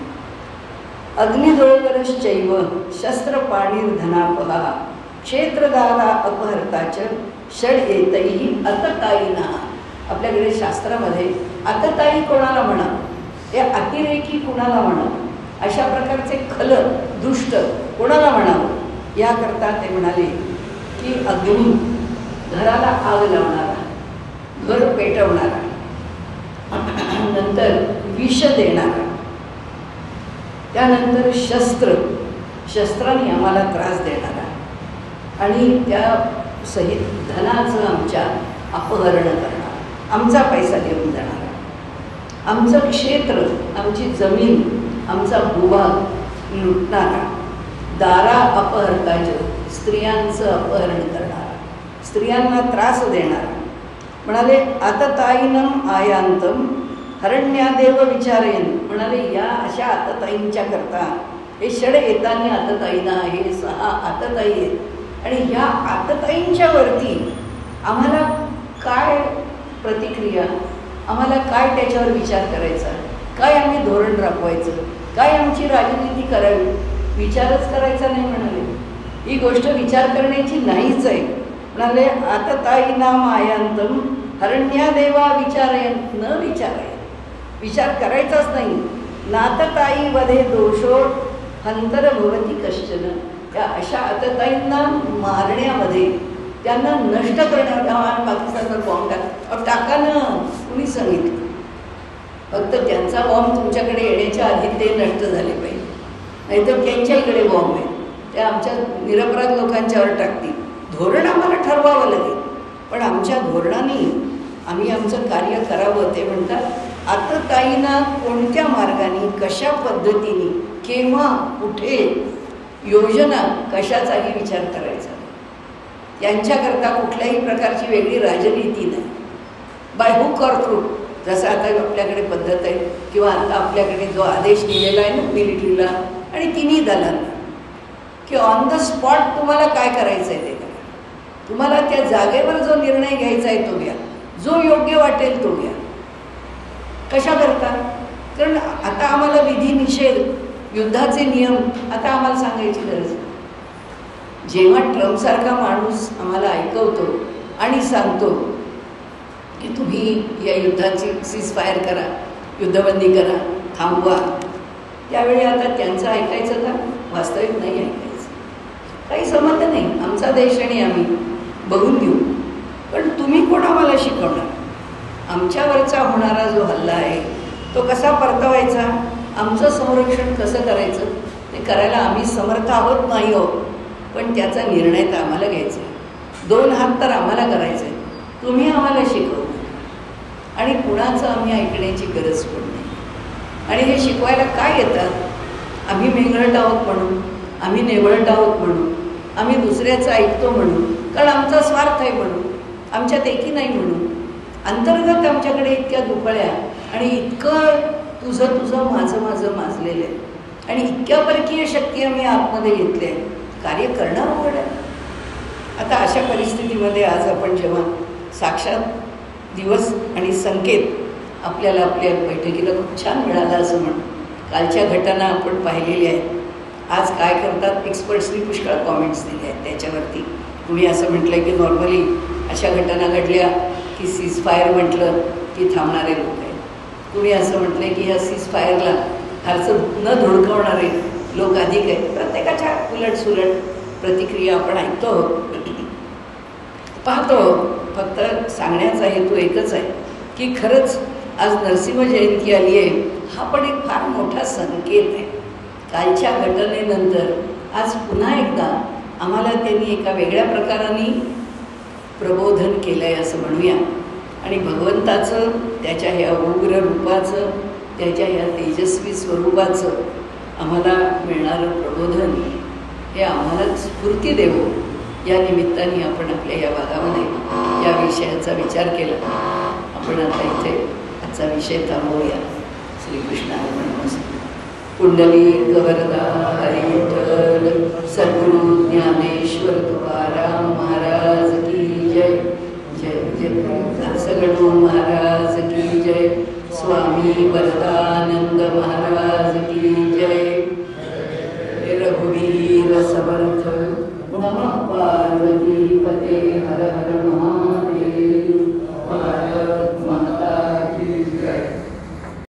अग्निदोगरश्चैव शस्त्रपाणीर्धनापहा क्षेत्रदारा अपहरताच षड येतैही अततायिना. आपल्याकडे शास्त्रामध्ये अतताई कोणाला म्हणा, ते अतिरेकी कोणाला म्हणा, अशा प्रकारचे खल दुष्ट कोणाला म्हणावं याकरता ते म्हणाले की अग्नी, घराला आग लावणारा, घर पेटवणारा, नंतर विष देणारा, त्यानंतर शस्त्राने आम्हाला त्रास देणारा, आणि त्या सहित धनाचं आमच्या अपहरण करणारा, आमचा पैसा घेऊन जाणारा, आमचं क्षेत्र, आमची जमीन, आमचा भूभाग लुटणारा, दारा अपहरताच, स्त्रियांचं अपहरण करणारा, स्त्रियांना त्रास देणारा. म्हणाले आतताईनम आयांतम हरण्यादेव विचारेन. म्हणाले या अशा आतताईंच्या करता हे षड येतानी आतताईना, हे 6 आतताई आहेत. आणि ह्या आतताईंच्या वरती आम्हाला काय प्रतिक्रिया, आम्हाला काय त्याच्यावर विचार करायचा, काय आम्ही धोरण राखवायचं, काय आमची राजनीती करावी, विचारच करायचा नाही. म्हणाले ही गोष्ट विचार करण्याची नाहीच आहे. म्हणाले आता ताई ना मायांतम हरण्या देवा विचारयन न विचारय, विचार करायचाच नाही. नातताई वधे दोषो हंतर भवती कश्चन. त्या अशा आतताईंना मारण्यामध्ये, त्यांना नष्ट करण्यात पाकिस्तानवर बॉम्ब टाका ना, कुणी सांगितलं? फक्त त्यांचा बॉम्ब तुमच्याकडे येण्याच्या आधी ते नष्ट झाले पाहिजे, नाहीतर त्यांच्या इकडे बॉम्ब आहे, ते आमच्या निरपराध लोकांच्यावर टाकतील. धोरण आम्हाला ठरवावं लागेल, पण आमच्या धोरणाने आम्ही आमचं कार्य करावं. ते म्हणतात आतताईंना कोणत्या मार्गाने, कशा पद्धतीने, केव्हा, कुठे, योजना कशाचाही विचार करायचा. त्यांच्याकरता कुठल्याही प्रकारची वेगळी राजनीती नाही. बाय हुक ऑर क्रूक, जसं आता आपल्याकडे पद्धत आहे, किंवा आता आपल्याकडे जो आदेश दिलेला आहे ना मिलिटरीला आणि तिन्ही दलांना, की ऑन द स्पॉट तुम्हाला काय करायचं आहे ते करा. तुम्हाला त्या जागेवर जो निर्णय घ्यायचा आहे तो घ्या, जो योग्य वाटेल तो घ्या. कशा करता? कारण आता आम्हाला विधी निषेध, युद्धाचे नियम आता आम्हाला सांगायची गरज नाही. जेव्हा ट्रम्पसारखा माणूस आम्हाला ऐकवतो आणि सांगतो की तुम्ही या युद्धाची सीजफायर करा, युद्धबंदी करा, थांबवा, त्यावेळी आता त्यांचं ऐकायचं का? वास्तविक नाही ऐकायचं. काही संबंध नाही, आमचा देश आणि आम्ही बघून घेऊ. पण तुम्ही कोण आम्हाला शिकवणार? आमच्यावरचा होणारा जो हल्ला आहे तो कसा परतवायचा, आमचं संरक्षण कसं करायचं ते करायला आम्ही समर्थ आहोत नाही आहोत, पण त्याचा निर्णय तर आम्हाला घ्यायचा आहे. 2 हात तर आम्हाला करायचं आहे. तुम्ही आम्हाला शिकवू आणि कुणाचं आम्ही ऐकण्याची गरज पण नाही. आणि हे शिकवायला काय येतात? आम्ही मेंगळट आहोत म्हणून, आम्ही नेवळट आहोत म्हणून, आम्ही दुसऱ्याचं ऐकतो म्हणून, कारण आमचा स्वार्थ आहे म्हणून, आमच्यात एकी नाही म्हणून. अंतर्गत आमच्याकडे इतक्या दुफळ्या आणि इतकं तुझं तुझं माझं माझं माजलेलं आहे आणि इतक्या परकीय शक्ती आम्ही आतमध्ये घेतल्या आहे, कार्य करणं अवघड आहे. आता अशा परिस्थितीमध्ये आज आपण जेव्हा साक्षात दिवस आणि संकेत आपल्याला आपल्या बैठकीला खूप छान मिळाला असं म्हणून, कालच्या घटना आपण पाहिलेल्या आहेत. आज काय करतात, एक्सपर्ट्सनी पुष्कळ कॉमेंट्स दिले आहेत त्याच्यावरती. कुणी असं म्हटलं की नॉर्मली अशा घटना घडल्या की सीजफायर म्हटलं की थांबणारे लोक आहेत. कुणी असं म्हटलं की ह्या सीजफायरला फारसं न धुडकवणारे लोक अधिक आहेत. प्रत्येकाच्या उलटसुलट प्रतिक्रिया आपण ऐकतो, पाहतो. फक्त सांगण्याचा हेतू एकच आहे की खरंच आज नरसिंह जयंती आली आहे, हा पण एक फार मोठा संकेत आहे. कालच्या घटनेनंतर आज पुन्हा एकदा आम्हाला त्यांनी एका वेगळ्या प्रकाराने प्रबोधन केलं आहे असं म्हणूया. आणि भगवंताचं, त्याच्या ह्या उग्र रूपाचं, त्याच्या ह्या तेजस्वी स्वरूपाचं आम्हाला मिळणारं प्रबोधन हे आम्हाला स्फूर्ती देवो, या निमित्ताने आपण आपल्या या भागामध्ये या विषयाचा विचार केला. आपण आता इथे आजचा विषय थांबवूया. श्रीकृष्णार्पणमस्तु. कुंडली गवरदा हरी विठ्ठल सद्गुरु ज्ञानेश्वर तुकाराम महाराज की जय. जय जय सगळू महाराज की जय. स्वामी वरदानंद महाराज की जय. रघुवीर समर्थ नमः पार्वती पते हर हर